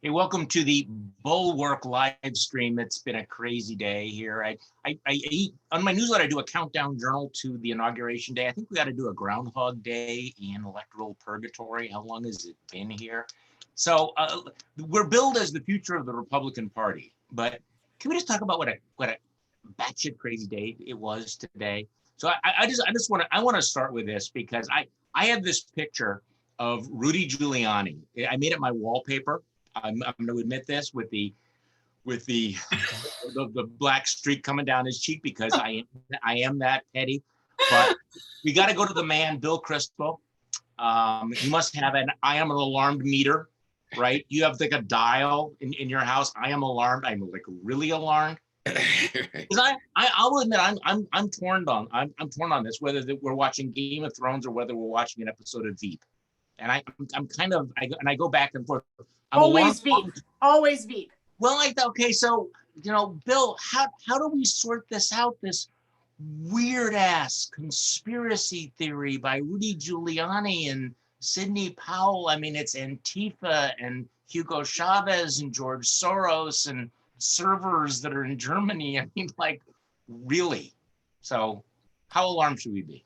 Hey, welcome to the Bulwark live stream. It's been a crazy day here. I on my newsletter, I do a countdown journal to the inauguration day. I think we got to do a Groundhog Day and electoral purgatory. How long has it been here? So we're billed as the future of the Republican Party, but can we just talk about what a batshit crazy day it was today? So I want to start with this because I have this picture of Rudy Giuliani. I made it my wallpaper. I'm going to admit this with the the black streak coming down his cheek because I am that petty. But we got to go to the man, Bill Kristol. He must have an I am an alarmed meter, right? You have like a dial in your house. I am alarmed. I'm like really alarmed. Because I'll admit I'm torn on this, whether we're watching Game of Thrones or whether we're watching an episode of Veep. And I'm kind of I go back and forth. Always Veep. Well, okay, so Bill, how do we sort this out? This weird ass conspiracy theory by Rudy Giuliani and Sidney Powell. I mean, it's Antifa and Hugo Chavez and George Soros and servers that are in Germany. I mean, like, really? So, how alarmed should we be?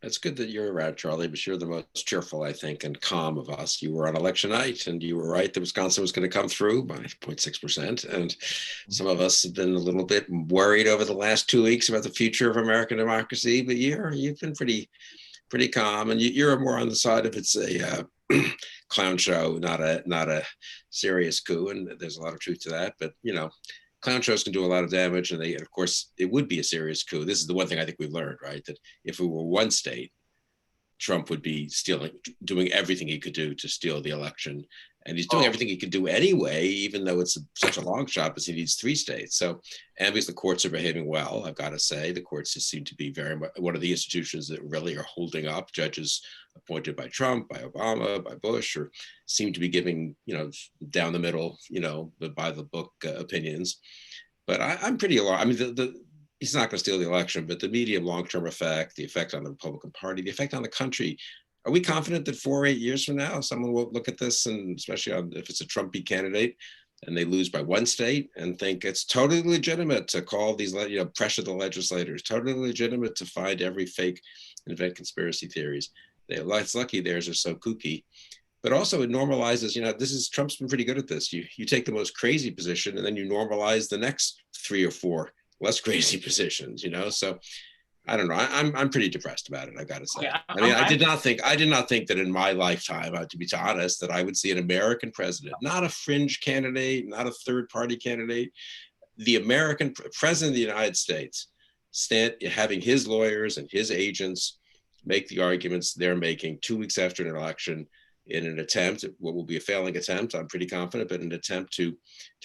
It's good that you're around, Charlie, but you're the most cheerful, I think, and calm of us. You were on election night, and you were right that Wisconsin was going to come through by 0.6%. And some of us have been a little bit worried over the last 2 weeks about the future of American democracy. But you've been pretty calm, and you're more on the side of it's a clown show, not a serious coup. And there's a lot of truth to that. But clown shows can do a lot of damage, and of course, it would be a serious coup. This is the one thing I think we've learned, right? That if we were one state, Trump would be doing everything he could do to steal the election. And he's doing everything he could do anyway, even though it's such a long shot, because he needs 3 states. So, and because the courts are behaving well, I've got to say, the courts just seem to be very much one of the institutions that really are holding up. Judges appointed by Trump, by Obama, by Bush, or seem to be giving, down the middle, by the book opinions. But I'm pretty alarmed. I mean, he's not going to steal the election, but the medium long-term effect, the effect on the Republican Party, the effect on the country. Are we confident that 4 or 8 years from now, someone will look at this, and especially if it's a Trumpy candidate, and they lose by 1 state, and think it's totally legitimate to call these, pressure the legislators, totally legitimate to find every fake, invent conspiracy theories. It's lucky theirs are so kooky, but also it normalizes. Trump's been pretty good at this. You take the most crazy position, and then you normalize the next 3 or 4 less crazy positions. So. I don't know. I'm pretty depressed about it. I got to say. Yeah, I did not think that in my lifetime, to be honest, that I would see an American president, not a fringe candidate, not a third-party candidate, the American president of the United States, having his lawyers and his agents make the arguments they're making 2 weeks after an election in an attempt, what will be a failing attempt, I'm pretty confident, but an attempt to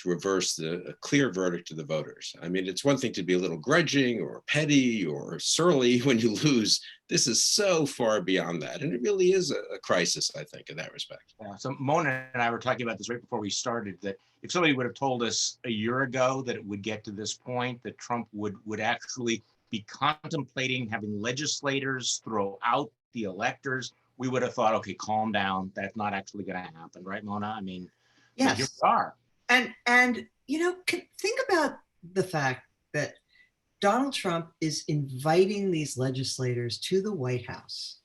reverse a clear verdict to the voters. I mean, it's one thing to be a little grudging or petty or surly when you lose. This is so far beyond that. And it really is a crisis, I think, in that respect. Yeah, so Mona and I were talking about this right before we started, that if somebody would have told us a year ago that it would get to this point, that Trump would actually be contemplating having legislators throw out the electors, we would have thought, okay, calm down. That's not actually going to happen, right, Mona? I mean, yes. Here we are. And think about the fact that Donald Trump is inviting these legislators to the White House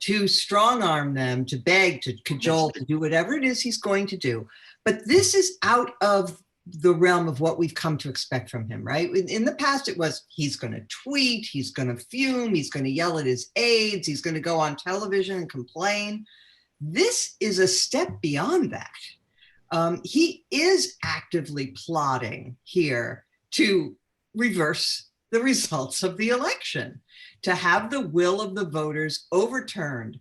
to strong arm them, to beg, to cajole, to do whatever it is he's going to do. But this is out of the realm of what we've come to expect from him, right? In the past, it was he's going to tweet, he's going to fume, he's going to yell at his aides, he's going to go on television and complain. This is a step beyond that. He is actively plotting here to reverse the results of the election, to have the will of the voters overturned.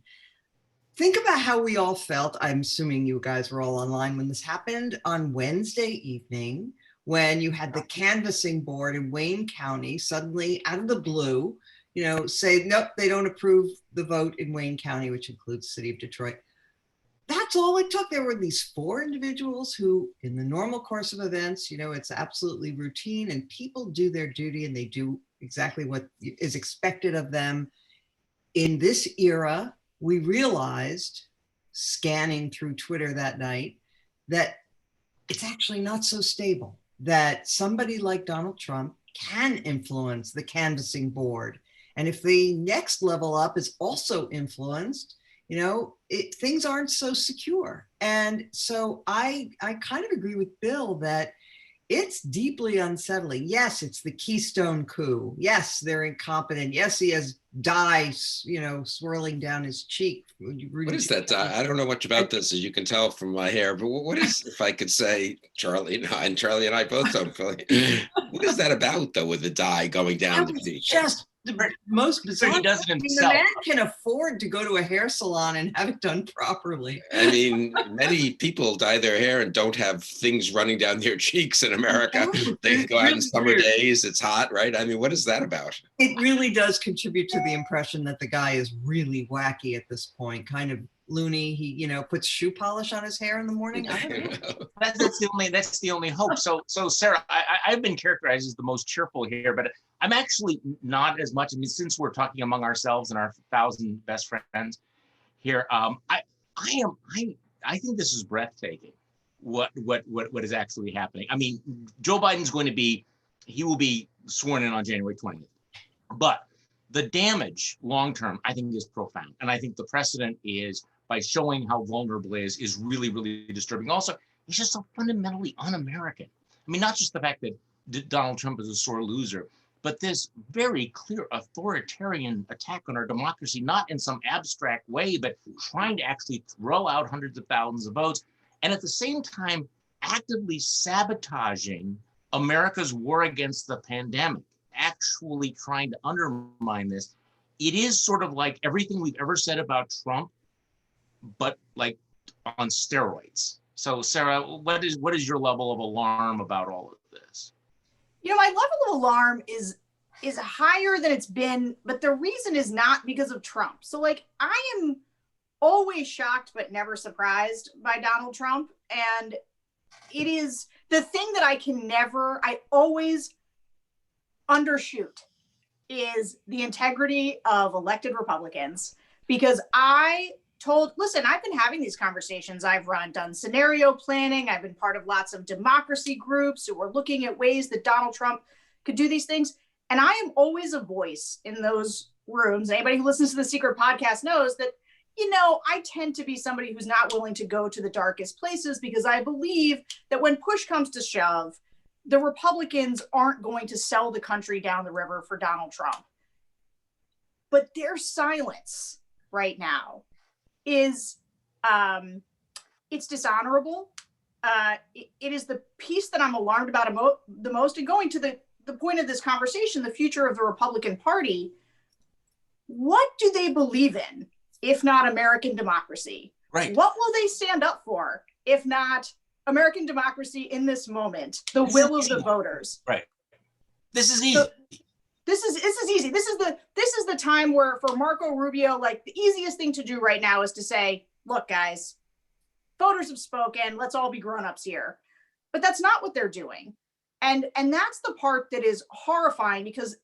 Think about how we all felt. I'm assuming you guys were all online when this happened on Wednesday evening, when you had the canvassing board in Wayne County suddenly out of the blue, say, nope, they don't approve the vote in Wayne County, which includes the city of Detroit. That's all it took. There were these 4 individuals who, in the normal course of events, it's absolutely routine and people do their duty and they do exactly what is expected of them. In this era, we realized, scanning through Twitter that night, that it's actually not so stable, that somebody like Donald Trump can influence the canvassing board. And if the next level up is also influenced, things aren't so secure. And so I kind of agree with Bill that it's deeply unsettling. Yes, it's the Keystone coup. Yes, they're incompetent. Yes, he has dye, swirling down his cheek. What is that dye? I don't know much about this, as you can tell from my hair, but what is, if I could say, Charlie and I both don't feel like, what is that about, though, with the dye going down the cheek? Just the most bizarre. He does it himself. The man can afford to go to a hair salon and have it done properly. I mean, many people dye their hair and don't have things running down their cheeks in America. They go out in summer days, it's hot, right? I mean, what is that about? It really does contribute to the impression that the guy is really wacky at this point, kind of loony. He, puts shoe polish on his hair in the morning. I don't know. That's the only hope. So Sarah, I've been characterized as the most cheerful here, but I'm actually not as much. I mean, since we're talking among ourselves and our 1,000 best friends here, I think this is breathtaking. What is actually happening? I mean, Joe Biden's he will be sworn in on January 20th, but the damage long term, I think, is profound, and I think the precedent is, by showing how vulnerable he is really, really disturbing. Also, he's just so fundamentally un-American. I mean, not just the fact that Donald Trump is a sore loser, but this very clear authoritarian attack on our democracy, not in some abstract way, but trying to actually throw out hundreds of thousands of votes, and at the same time, actively sabotaging America's war against the pandemic, actually trying to undermine this. It is sort of like everything we've ever said about Trump, but like on steroids. So Sarah, what is your level of alarm about all of this? My level of alarm is higher than it's been, but the reason is not because of Trump. So I am always shocked but never surprised by Donald Trump. And it is the thing that I always undershoot is the integrity of elected Republicans, because listen, I've been having these conversations. I've done scenario planning. I've been part of lots of democracy groups who are looking at ways that Donald Trump could do these things. And I am always a voice in those rooms. Anybody who listens to the Secret Podcast knows that, I tend to be somebody who's not willing to go to the darkest places, because I believe that when push comes to shove, the Republicans aren't going to sell the country down the river for Donald Trump. But their silence right now is it's dishonorable. It is the piece that I'm alarmed about the most. And going to the point of this conversation, the future of the Republican Party, what do they believe in if not American democracy? Right. What will they stand up for if not American democracy in this moment, the will of the voters? Right. This is easy. So, This is easy. This is the time where, for Marco Rubio, the easiest thing to do right now is to say, look, guys, voters have spoken. Let's all be grown-ups here. But that's not what they're doing. And that's the part that is horrifying, because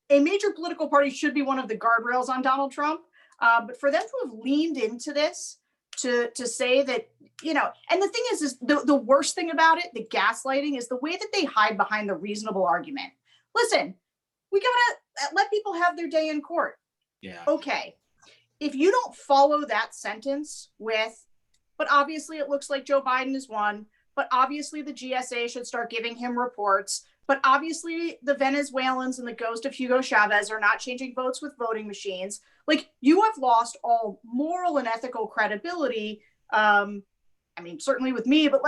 a major political party should be one of the guardrails on Donald Trump. But for them to have leaned into this, to say that, and the thing is the worst thing about it, the gaslighting, is the way that they hide behind the reasonable argument. Listen, we gotta let people have their day in court. Yeah. Okay. If you don't follow that sentence with, but obviously it looks like Joe Biden is won, but obviously the GSA should start giving him reports, but obviously the Venezuelans and the ghost of Hugo Chavez are not changing votes with voting machines. You have lost all moral and ethical credibility. Certainly with me, but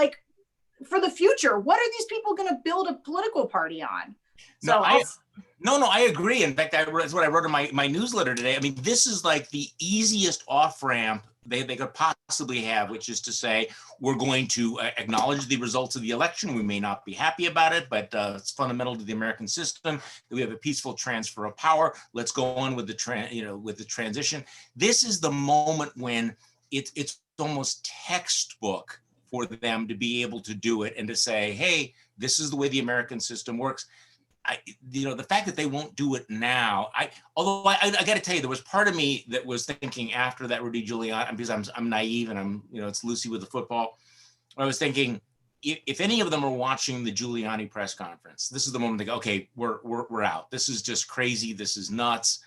for the future, what are these people going to build a political party on? No, I agree. In fact, that's what I wrote in my newsletter today. I mean, this is the easiest off-ramp they could possibly have, which is to say, we're going to acknowledge the results of the election. We may not be happy about it, but it's fundamental to the American system that we have a peaceful transfer of power. Let's go on with the transition. This is the moment when it's almost textbook for them to be able to do it and to say, hey, this is the way the American system works. The fact that they won't do it now, although I got to tell you, there was part of me that was thinking after that Rudy Giuliani, because I'm naive and it's Lucy with the football. I was thinking, if any of them are watching the Giuliani press conference, this is the moment they go, okay, we're out. This is just crazy. This is nuts.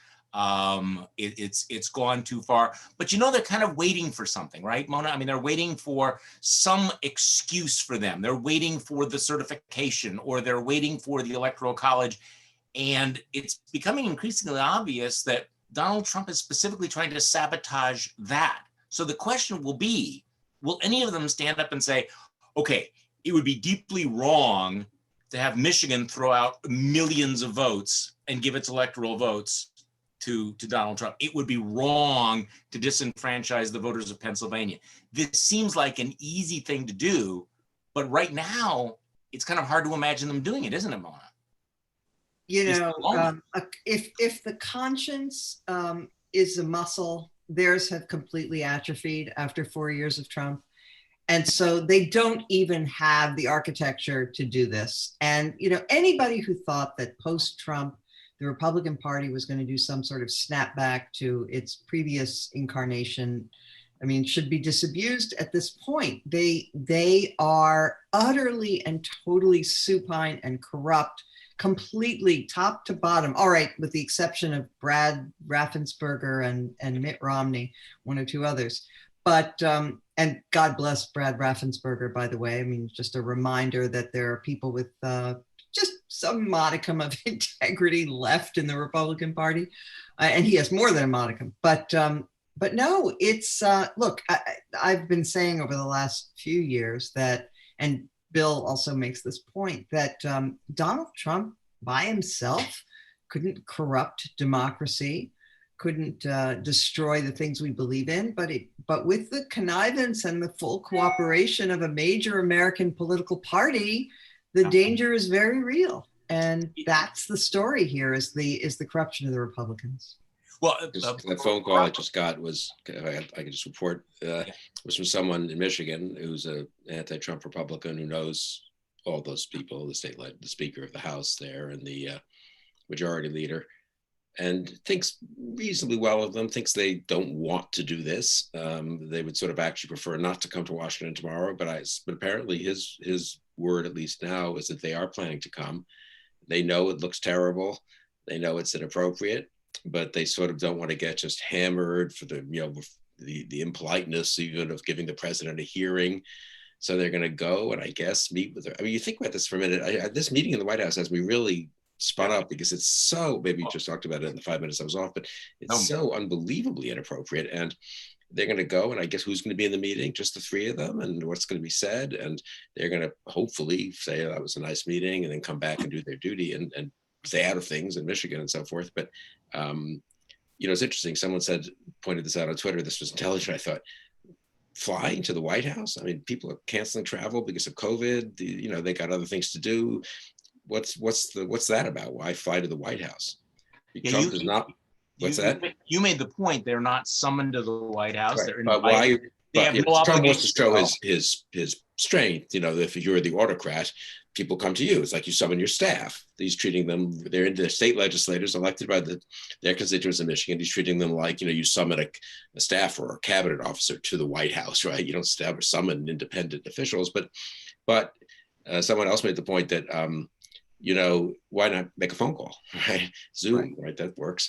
It's gone too far. But you know, they're kind of waiting for something, right, Mona? I mean, they're waiting for some excuse for them. They're waiting for the certification, or they're waiting for the Electoral College. And it's becoming increasingly obvious that Donald Trump is specifically trying to sabotage that. So the question will be, will any of them stand up and say, okay, it would be deeply wrong to have Michigan throw out millions of votes and give its electoral votes to Donald Trump. It would be wrong to disenfranchise the voters of Pennsylvania. This seems like an easy thing to do, but right now it's kind of hard to imagine them doing it, isn't it, Mona? You know, if the conscience is a muscle, theirs have completely atrophied after 4 years of Trump. And so they don't even have the architecture to do this. And, you know, anybody who thought that post-Trump, the Republican Party was going to do some sort of snapback to its previous incarnation, I mean, should be disabused at this point. They are utterly and totally supine and corrupt, completely top to bottom. All right, with the exception of Brad Raffensperger and Mitt Romney, one or two others. But, and God bless Brad Raffensperger, by the way. I mean, just a reminder that there are people with just some modicum of integrity left in the Republican Party. And he has more than a modicum. But no, it's, look, I've been saying over the last few years that, and Bill also makes this point, that Donald Trump by himself couldn't corrupt democracy, couldn't destroy the things we believe in, but with the connivance and the full cooperation of a major American political party, the danger is very real. And that's the story here, is the corruption of the Republicans. Well, that phone call I just got was, I could just report, was from someone in Michigan who's an anti-Trump Republican who knows all those people, the Speaker of the House there and the Majority Leader, and thinks reasonably well of them, thinks they don't want to do this. They would sort of actually prefer not to come to Washington tomorrow, but apparently his word, at least now, is that they are planning to come. They know it looks terrible. They know it's inappropriate, but they sort of don't want to get just hammered for the, you know, the impoliteness even of giving the president a hearing. So they're going to go and I guess meet with her. I mean, you think about this for a minute. This meeting in the White House has me really spun up because it's so, maybe you just talked about it in the 5 minutes I was off, but it's so unbelievably inappropriate. And they're going to go, and I guess who's going to be in the meeting? Just the three of them, and what's going to be said. And they're going to hopefully say, oh, that was a nice meeting, and then come back and do their duty and stay out of things in Michigan and so forth. But, you know, it's interesting. Someone pointed this out on Twitter. This was intelligent. I thought, flying to the White House? I mean, people are canceling travel because of COVID. You know, they got other things to do. What's that about? Why fly to the White House? Trump is not. What's that? You made the point. They're not summoned to the White House. Right. They're but why? But no Trump wants to show his strength. You know, if you're the autocrat, people come to you. It's like you summon your staff. He's treating them. They're the state legislators elected by their constituents in Michigan. He's treating them like, you know, you summon a staffer or a cabinet officer to the White House, right? You don't summon independent officials. But someone else made the point that you know, why not make a phone call, right? Zoom, right? That works.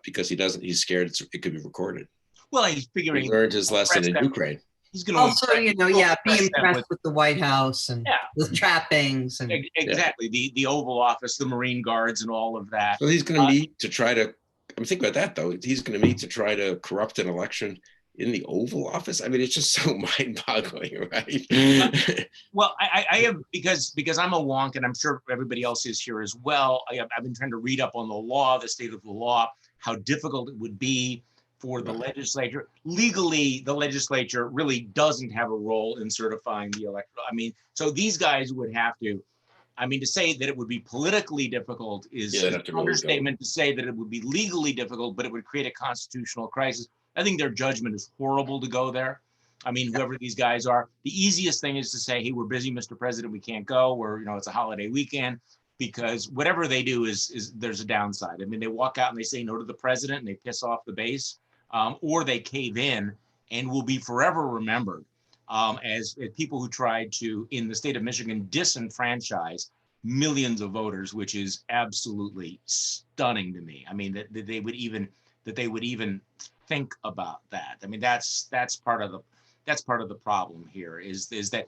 Because he's scared it could be recorded. Well, he's figuring he learned his lesson in Ukraine. He's going to also, you know, be impressed with the White House and the trappings and exactly the Oval Office, the Marine Guards, and all of that. So he's going to meet to try to. I'm thinking about that though. He's going to meet to try to corrupt an election in the Oval Office. I mean, it's just so mind-boggling, right? Well, I have because I'm a wonk, and I'm sure everybody else is here as well. I've been trying to read up on the law, the state of the law, how difficult it would be for the legislature. Legally, the legislature really doesn't have a role in certifying the electoral. I mean, so these guys would have to. I mean, to say that it would be politically difficult is an understatement. To say that it would be legally difficult, but it would create a constitutional crisis. I think their judgment is horrible to go there. I mean, whoever these guys are, the easiest thing is to say, hey, we're busy, Mr. President, we can't go, or, you know, it's a holiday weekend, because whatever they do is there's a downside. I mean, they walk out and they say no to the president and they piss off the base, or they cave in and will be forever remembered. as people who tried to, in the state of Michigan, disenfranchise millions of voters, which is absolutely stunning to me. I mean, that they would even think about that. I mean, that's part of the problem here is that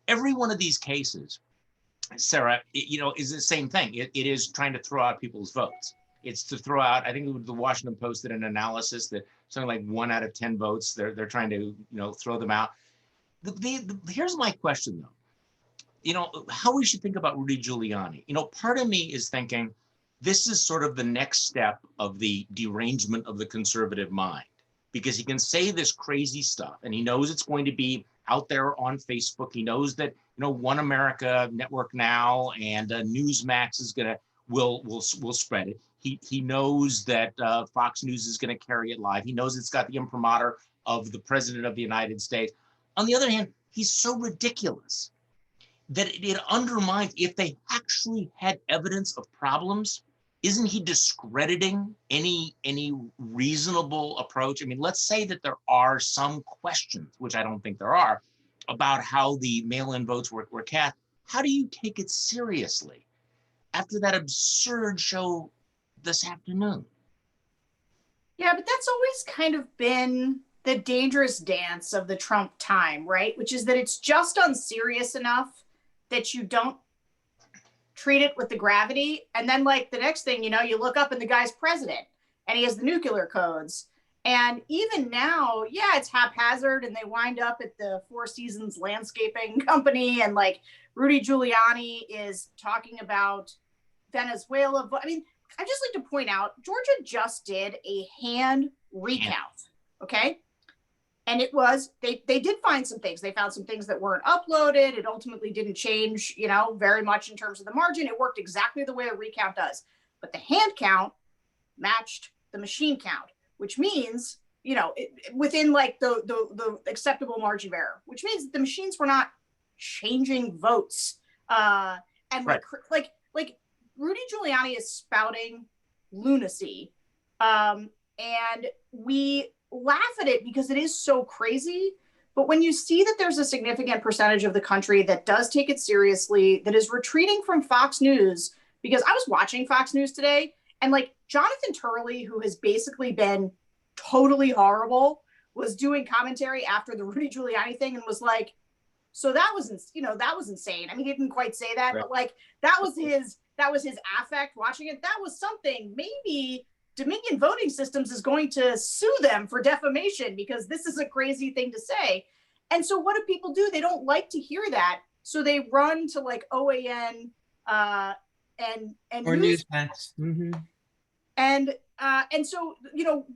every one of these cases, Sarah, is the same thing. It is trying to throw out people's votes. It's to throw out, I think the Washington Post did an analysis that something like 1 out of 10 votes, they're trying to, throw them out. Here's my question though, how we should think about Rudy Giuliani. Part of me is thinking this is sort of the next step of the derangement of the conservative mind, because he can say this crazy stuff and he knows it's going to be out there on Facebook. He knows that, One America, Network Now, and Newsmax will spread it. He knows that Fox News is going to carry it live. He knows it's got the imprimatur of the President of the United States. On the other hand, he's so ridiculous that it undermines, if they actually had evidence of problems, isn't he discrediting any reasonable approach? I mean, let's say that there are some questions, which I don't think there are, about how the mail-in votes were cast. How do you take it seriously after that absurd show this afternoon? Yeah, but that's always kind of been the dangerous dance of the Trump time, right? Which is that it's just unserious enough that you don't treat it with the gravity. And then like the next thing, you look up and the guy's president and he has the nuclear codes. And even now, yeah, it's haphazard and they wind up at the Four Seasons landscaping company. And like Rudy Giuliani is talking about Venezuela. I mean, I just like to point out, Georgia just did a hand recount. Okay. And it was, they did find some things. They found some things that weren't uploaded. It ultimately didn't change, very much in terms of the margin. It worked exactly the way a recount does. But the hand count matched the machine count, which means, within like the acceptable margin of error, which means the machines were not changing votes. And right. like Rudy Giuliani is spouting lunacy. And we laugh at it because it is so crazy. But when you see that there's a significant percentage of the country that does take it seriously, that is retreating from Fox News, because I was watching Fox News today and like Jonathan Turley, who has basically been totally horrible, was doing commentary after the Rudy Giuliani thing and was like, so that was insane. I mean, he didn't quite say that, right. But like that was his affect watching it. That was something. Maybe Dominion Voting Systems is going to sue them for defamation because this is a crazy thing to say. And so what do people do? They don't like to hear that. So they run to like OAN and or Newsmax. Mm-hmm. And so,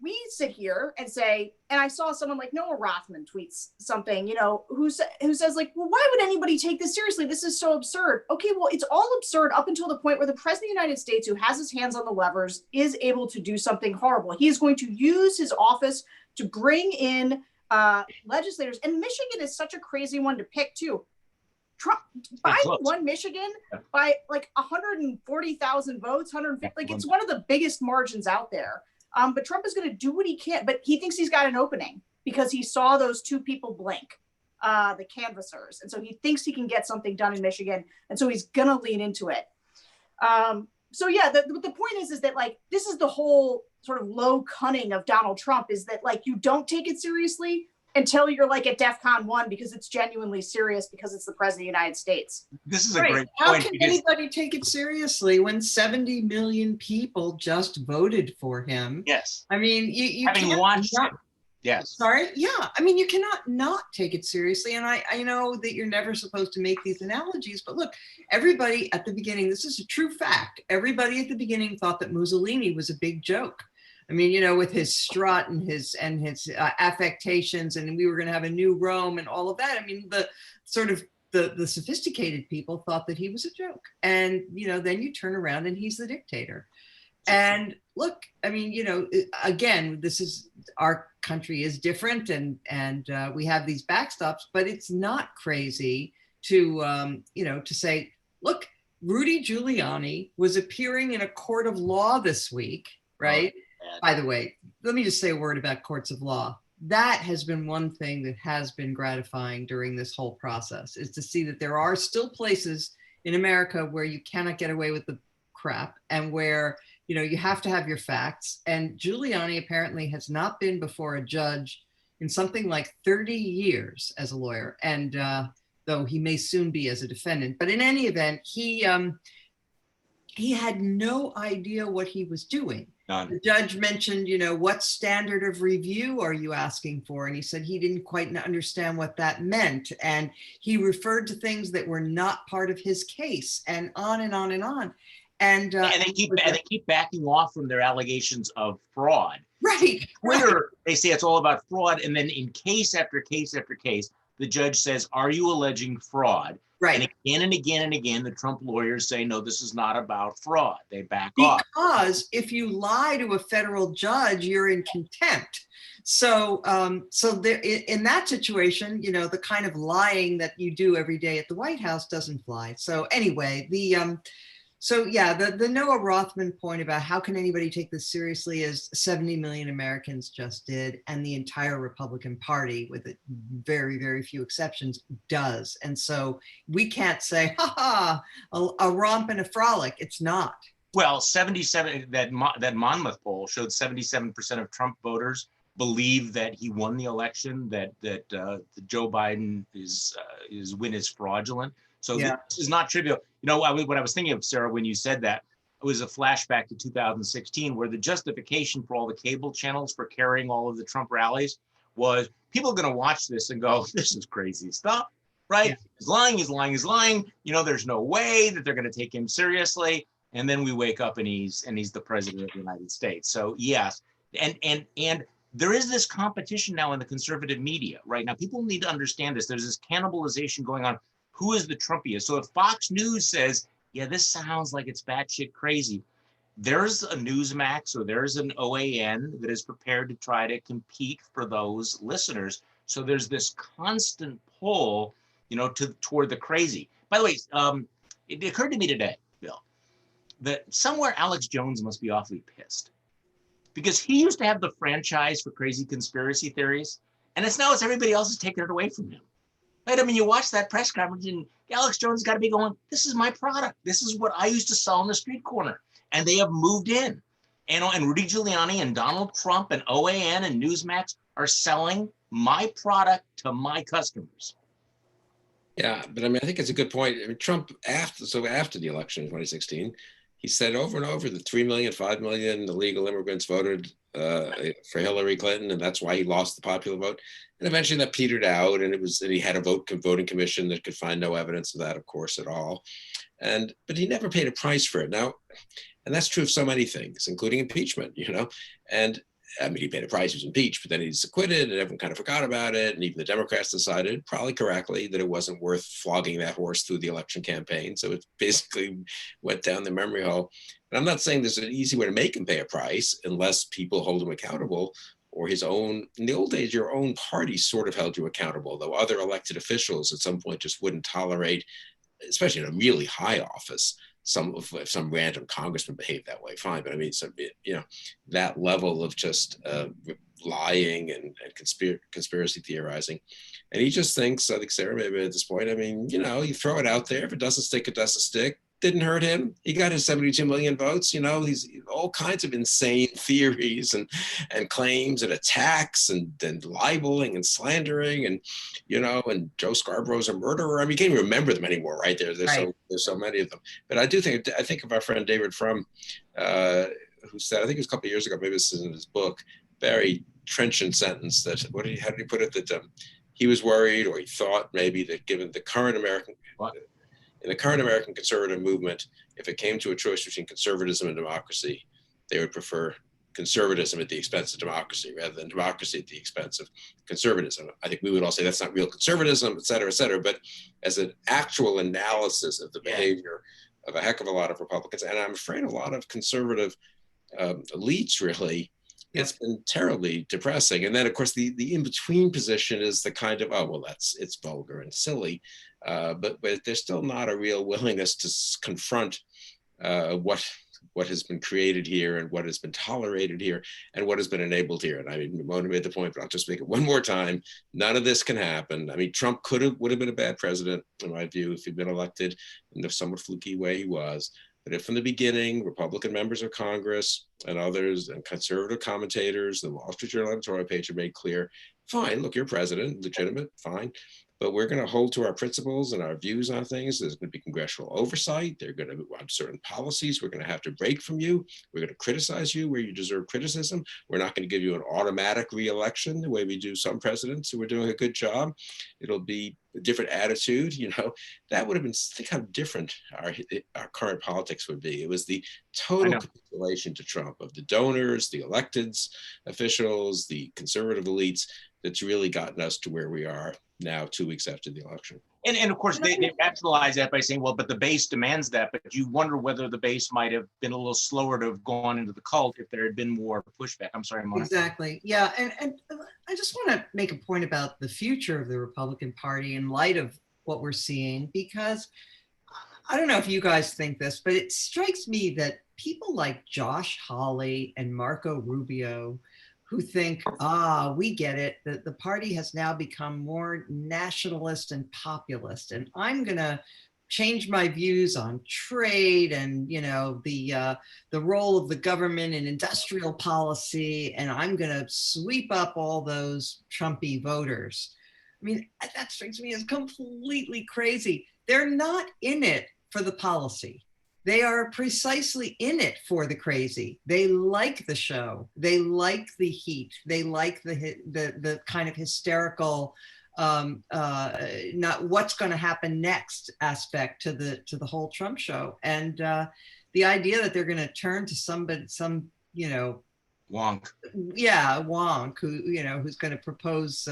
we sit here and say, and I saw someone like Noah Rothman tweets something, who says like, well, why would anybody take this seriously? This is so absurd. Okay, well, it's all absurd up until the point where the President of the United States, who has his hands on the levers, is able to do something horrible. He is going to use his office to bring in legislators. And Michigan is such a crazy one to pick too. Biden won Michigan by like 140,000 votes, 150. Like it's one of the biggest margins out there. But Trump is going to do what he can. But he thinks he's got an opening because he saw those two people blink, the canvassers, and so he thinks he can get something done in Michigan, and so he's going to lean into it. So yeah, the point is that like this is the whole sort of low cunning of Donald Trump, is that like you don't take it seriously until you're like at DEFCON 1 because it's genuinely serious because it's the President of the United States. This is a great point. How can anybody take it seriously when 70 million people just voted for him? Yes. I mean, you having watched it. Yes. Sorry. Yeah. I mean, you cannot not take it seriously. And I know that you're never supposed to make these analogies, but look, everybody at the beginning, this is a true fact. Everybody at the beginning thought that Mussolini was a big joke. I mean, with his strut and his affectations, and we were going to have a new Rome and all of that. I mean, the sophisticated people thought that he was a joke. And, then you turn around and he's the dictator. And look, I mean, again, our country is different and we have these backstops, but it's not crazy to say, look, Rudy Giuliani was appearing in a court of law this week, right? By the way, let me just say a word about courts of law. that has been one thing that has been gratifying during this whole process, is to see that there are still places in America where you cannot get away with the crap, and where, you have to have your facts. And Giuliani apparently has not been before a judge in something like 30 years as a lawyer. And though he may soon be as a defendant, but in any event, he had no idea what he was doing. None. The judge mentioned, what standard of review are you asking for? And he said he didn't quite understand what that meant. And he referred to things that were not part of his case, and on and on and on. And they keep backing off from their allegations of fraud. Right. Twitter, they say it's all about fraud. And then in case after case after case, the judge says, are you alleging fraud? Right. And again and again and again, the Trump lawyers say, no, this is not about fraud. They back off. Because if you lie to a federal judge, you're in contempt. So, there, in that situation, the kind of lying that you do every day at the White House doesn't fly. So anyway, the Noah Rothman point about how can anybody take this seriously, as 70 million Americans just did, and the entire Republican Party, with very, very few exceptions, does. And so we can't say, a romp and a frolic. It's not. Well, 77, that Monmouth poll showed 77% of Trump voters believe that he won the election, that Joe Biden his win is fraudulent. So Yeah. This is not trivial. What I was thinking of, Sarah, when you said that, it was a flashback to 2016, where the justification for all the cable channels for carrying all of the Trump rallies was people are going to watch this and go, this is crazy stuff, right? Yeah. He's lying, he's lying, he's lying. There's no way that they're going to take him seriously. And then we wake up and he's the president of the United States. So yes, and there is this competition now in the conservative media right now. People need to understand this. There's this cannibalization going on. Who is the Trumpiest? So if Fox News says, yeah, this sounds like it's batshit crazy, there's a Newsmax or there's an OAN that is prepared to try to compete for those listeners. So there's this constant pull, toward the crazy. By the way, it occurred to me today, Bill, that somewhere Alex Jones must be awfully pissed, because he used to have the franchise for crazy conspiracy theories, and it's everybody else is taking it away from him. Right? I mean, you watch that press conference and Alex Jones got to be going, this is my product. This is what I used to sell on the street corner. And they have moved in. And Rudy Giuliani and Donald Trump and OAN and Newsmax are selling my product to my customers. Yeah, but I think it's a good point. Trump, after the election in 2016, he said over and over that 3 million, 5 million illegal immigrants voted for Hillary Clinton, and that's why he lost the popular vote. And eventually that petered out, and he had a voting commission that could find no evidence of that, of course, at all. But he never paid a price for it. Now, and that's true of so many things, including impeachment, And he paid a price, he was impeached, but then he's acquitted, and everyone kind of forgot about it. And even the Democrats decided, probably correctly, that it wasn't worth flogging that horse through the election campaign. So it basically went down the memory hole. And I'm not saying there's an easy way to make him pay a price unless people hold him accountable, or his own. In the old days, your own party sort of held you accountable, though other elected officials at some point just wouldn't tolerate, especially in a really high office, if some random congressman behaved that way, fine. But that level of just lying and conspiracy theorizing. And he just thinks, I think Sarah maybe at this point, you throw it out there. If it doesn't stick, it doesn't stick. Didn't hurt him. He got his 72 million votes. He's all kinds of insane theories and claims and attacks and libeling and slandering and Joe Scarborough's a murderer. You can't even remember them anymore, right? There's so many of them. But I think of our friend David Frum, who said, I think it was a couple of years ago, maybe this is in his book, very trenchant sentence that how did he put it, that he was worried, or he thought maybe, that given the current American conservative movement, if it came to a choice between conservatism and democracy, they would prefer conservatism at the expense of democracy rather than democracy at the expense of conservatism. I think we would all say that's not real conservatism, et cetera, et cetera. But as an actual analysis of the behavior of a heck of a lot of Republicans, and I'm afraid a lot of conservative elites, really, it's been terribly depressing. And then, of course, the in-between position is the kind of, it's vulgar and silly. But there's still not a real willingness to confront what what has been created here and what has been tolerated here and what has been enabled here. And I mean, Mona made the point, but I'll just make it one more time. None of this can happen. I mean, Trump would have been a bad president, in my view, if he'd been elected in the somewhat fluky way he was. But if from the beginning, Republican members of Congress and others and conservative commentators, the Wall Street Journal editorial page have made clear, fine, look, you're president, legitimate, fine. But we're going to hold to our principles and our views on things. There's going to be congressional oversight. They're going to want certain policies. We're going to have to break from you. We're going to criticize you where you deserve criticism. We're not going to give you an automatic re-election the way we do some presidents who are doing a good job. It'll be a different attitude. You know, that would have been, think how different our current politics would be. It was the total capitulation to Trump of the donors, the electeds, officials, the conservative elites that's really gotten us to where we are now 2 weeks after the election. And of course, they rationalize that by saying, well, but the base demands that. But you wonder whether the base might have been a little slower to have gone into the cult if there had been more pushback. I'm sorry, Mona. Exactly. Yeah. And I just want to make a point about the future of the Republican Party in light of what we're seeing, because I don't know if you guys think this, but it strikes me that people like Josh Hawley and Marco Rubio, who think, we get it, that the party has now become more nationalist and populist, and I'm going to change my views on trade and, you know, the role of the government in industrial policy, and I'm going to sweep up all those Trumpy voters. I mean, that strikes me as completely crazy. They're not in it for the policy. They are precisely in it for the crazy. They like the show. They like the heat. They like the kind of hysterical, not what's going to happen next aspect to the whole Trump show. And the idea that they're going to turn to some you know, wonk. Yeah, wonk who, you know, who's going to propose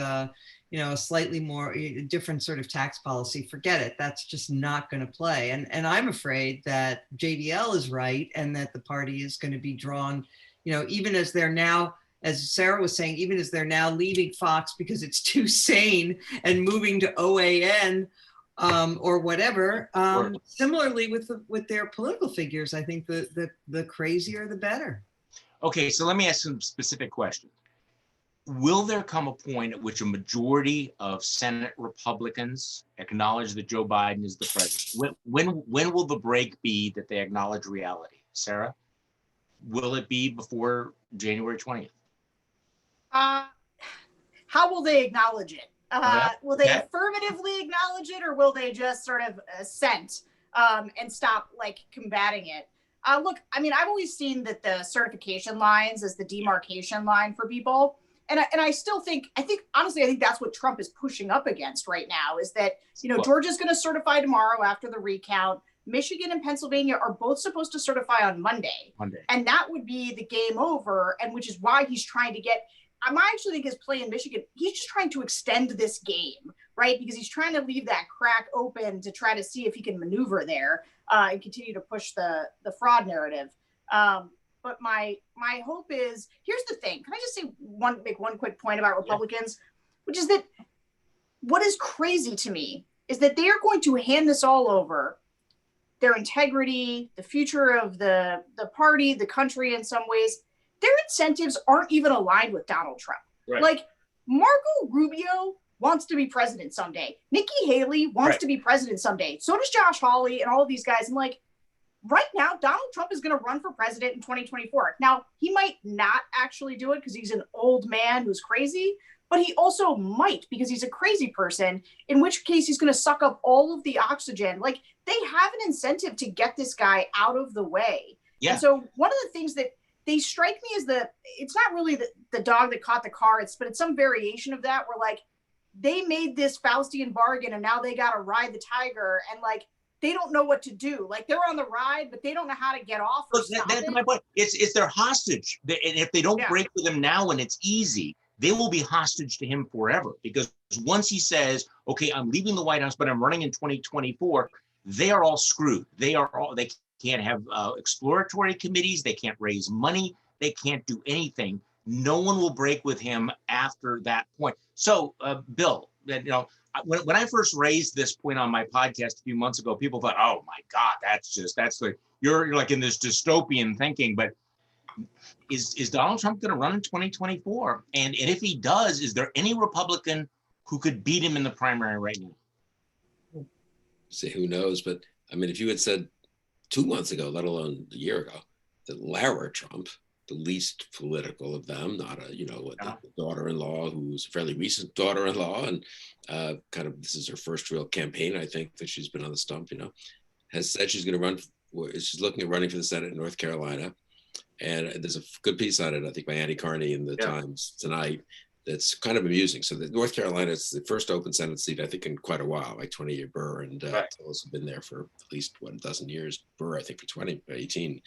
you know, a slightly more different sort of tax policy, forget it. That's just not going to play. And I'm afraid that JDL is right, and that the party is going to be drawn, you know, even as they're now, as Sarah was saying, even as they're now leaving Fox because it's too sane and moving to OAN or whatever. Similarly with their political figures, I think the crazier the better. Okay, so let me ask some specific questions. Will there come a point at which a majority of Senate Republicans acknowledge that Joe Biden is the president? When will the break be that they acknowledge reality? Sarah, will it be before January 20th? How will they acknowledge it? Will they affirmatively acknowledge it, or will they just sort of assent and stop like combating it? Look, I mean, I've always seen that the certification lines as the demarcation line for people. And I still think, honestly, I think that's what Trump is pushing up against right now, is that, you know, Georgia's going to certify tomorrow after the recount. Michigan and Pennsylvania are both supposed to certify on Monday. And that would be the game over. And which is why he's trying to get, I actually think his play in Michigan, he's just trying to extend this game, right? Because he's trying to leave that crack open to try to see if he can maneuver there and continue to push the fraud narrative. But my hope is, here's the thing. Can I just make one quick point about Republicans, which is that what is crazy to me is that they are going to hand this all over, their integrity, the future of the party, the country in some ways. Their incentives aren't even aligned with Donald Trump. Right. Like Marco Rubio wants to be president someday. Nikki Haley wants to be president someday. So does Josh Hawley and all of these guys. And like, right now, Donald Trump is going to run for president in 2024. Now, he might not actually do it because he's an old man who's crazy, but he also might because he's a crazy person, in which case he's going to suck up all of the oxygen. Like, they have an incentive to get this guy out of the way. Yeah. And so one of the things that they strike me as it's not really the dog that caught the car, but it's some variation of that where like they made this Faustian bargain and now they got to ride the tiger, and like, they don't know what to do. Like, they're on the ride, but they don't know how to get off. That's my point. It's their hostage. And if they don't break with him now when it's easy, they will be hostage to him forever. Because once he says, okay, I'm leaving the White House, but I'm running in 2024, they are all screwed. They can't have exploratory committees. They can't raise money. They can't do anything. No one will break with him after that point. So, Bill, you know, when I first raised this point on my podcast a few months ago, people thought, oh my God, that's you're like in this dystopian thinking, but is Donald Trump going to run in 2024? And if he does, is there any Republican who could beat him in the primary right now? Say who knows, but I mean, if you had said 2 months ago, let alone a year ago, that Lara Trump, the least political of them, not a, the daughter-in-law who's a fairly recent daughter-in-law, and kind of this is her first real campaign, I think, that she's been on the stump, has said she's going to run, she's looking at running for the Senate in North Carolina. And there's a good piece on it, I think, by Andy Carney in the Times tonight. That's kind of amusing. So the North Carolina is the first open Senate seat, I think, in quite a while, like 20-year Burr, and also been there for at least a dozen years. Burr, I think, for 2018.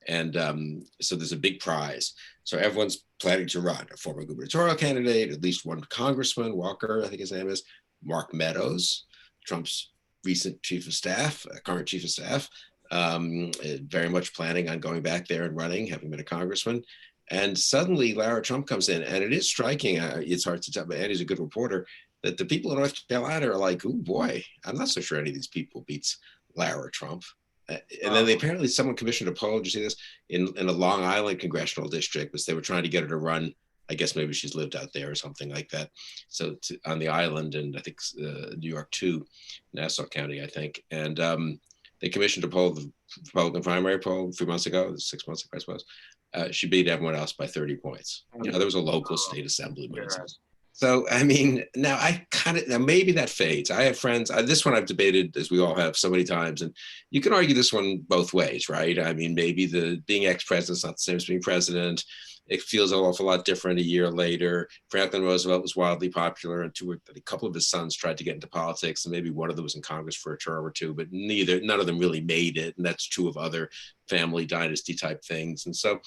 And so there's a big prize. So everyone's planning to run. A former gubernatorial candidate, at least one congressman, Walker, I think his name is, Mark Meadows, Trump's recent chief of staff, current chief of staff, very much planning on going back there and running, having been a congressman. And suddenly Lara Trump comes in, and it is striking. It's hard to tell, but Andy's a good reporter, that the people in North Carolina are like, oh boy, I'm not so sure any of these people beats Lara Trump. And then apparently someone commissioned a poll, did you see this, in a Long Island congressional district, because they were trying to get her to run. I guess maybe she's lived out there or something like that. So on the island, and I think New York too, Nassau County, I think. And they commissioned a poll, the Republican primary poll 3 months ago, 6 months ago, I suppose. She beat everyone else by 30 points. There was a local state assemblyman. So, I mean, now maybe that fades. I have friends, this one I've debated, as we all have, so many times, and you can argue this one both ways, right? I mean, maybe being ex-president is not the same as being president. It feels an awful lot different a year later. Franklin Roosevelt was wildly popular, and a couple of his sons tried to get into politics, and maybe one of them was in Congress for a term or two, but none of them really made it. And that's true of other family dynasty type things. And so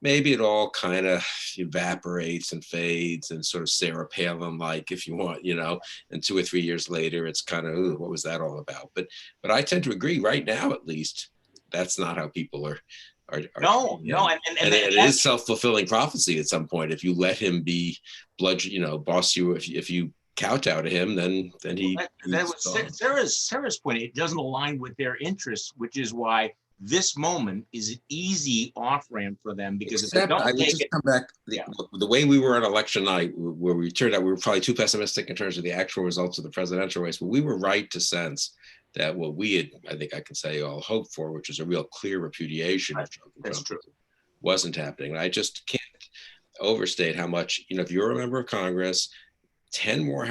maybe it all kind of evaporates and fades, and sort of Sarah Palin-like, if you want, and 2 or 3 years later, it's kind of, what was that all about? But I tend to agree right now, at least, that's not how people are. No, and it is self-fulfilling prophecy at some point. If you let him be boss you, if you kowtow to him, then he. That was Sarah's point. It doesn't align with their interests, which is why this moment is an easy off ramp for them, because if they don't come back. The way we were on election night, where we turned out we were probably too pessimistic in terms of the actual results of the presidential race, but we were right to sense that what we had, I think I can say, all hoped for, which is a real clear repudiation of Trump. That's true. Wasn't happening. And I just can't overstate how much, if you're a member of Congress, 10 more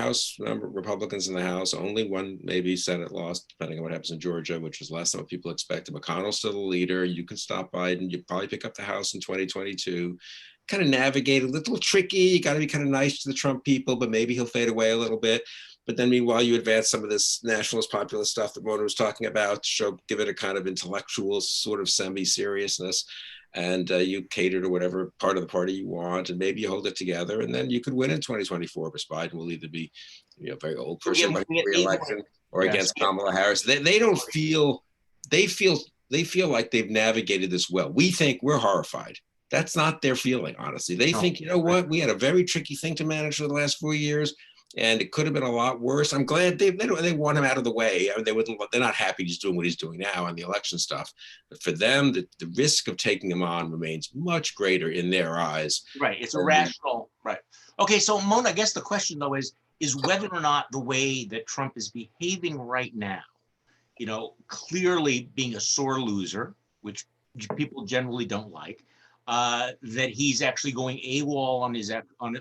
Republicans in the House, only one maybe Senate lost, depending on what happens in Georgia, which is less than what people expected. McConnell's still the leader. You can stop Biden. You probably pick up the House in 2022. Kind of navigate a little tricky. You got to be kind of nice to the Trump people, but maybe he'll fade away a little bit. But then meanwhile, you advance some of this nationalist populist stuff that Mona was talking about, give it a kind of intellectual sort of semi-seriousness, and you cater to whatever part of the party you want, and maybe you hold it together, and then you could win in 2024, because Biden will either be a very old person by re-election or against Kamala Harris. They don't feel, they feel like they've navigated this well. We think we're horrified. That's not their feeling, honestly. They think, you know what, we had a very tricky thing to manage for the last 4 years, and it could have been a lot worse. I'm glad they want him out of the way. I mean, they're not happy he's doing what he's doing now on the election stuff. But for them, the risk of taking him on remains much greater in their eyes. Right. It's irrational. Right. Okay. So, Mona, I guess the question, though, is whether or not the way that Trump is behaving right now, clearly being a sore loser, which people generally don't like, that he's actually going AWOL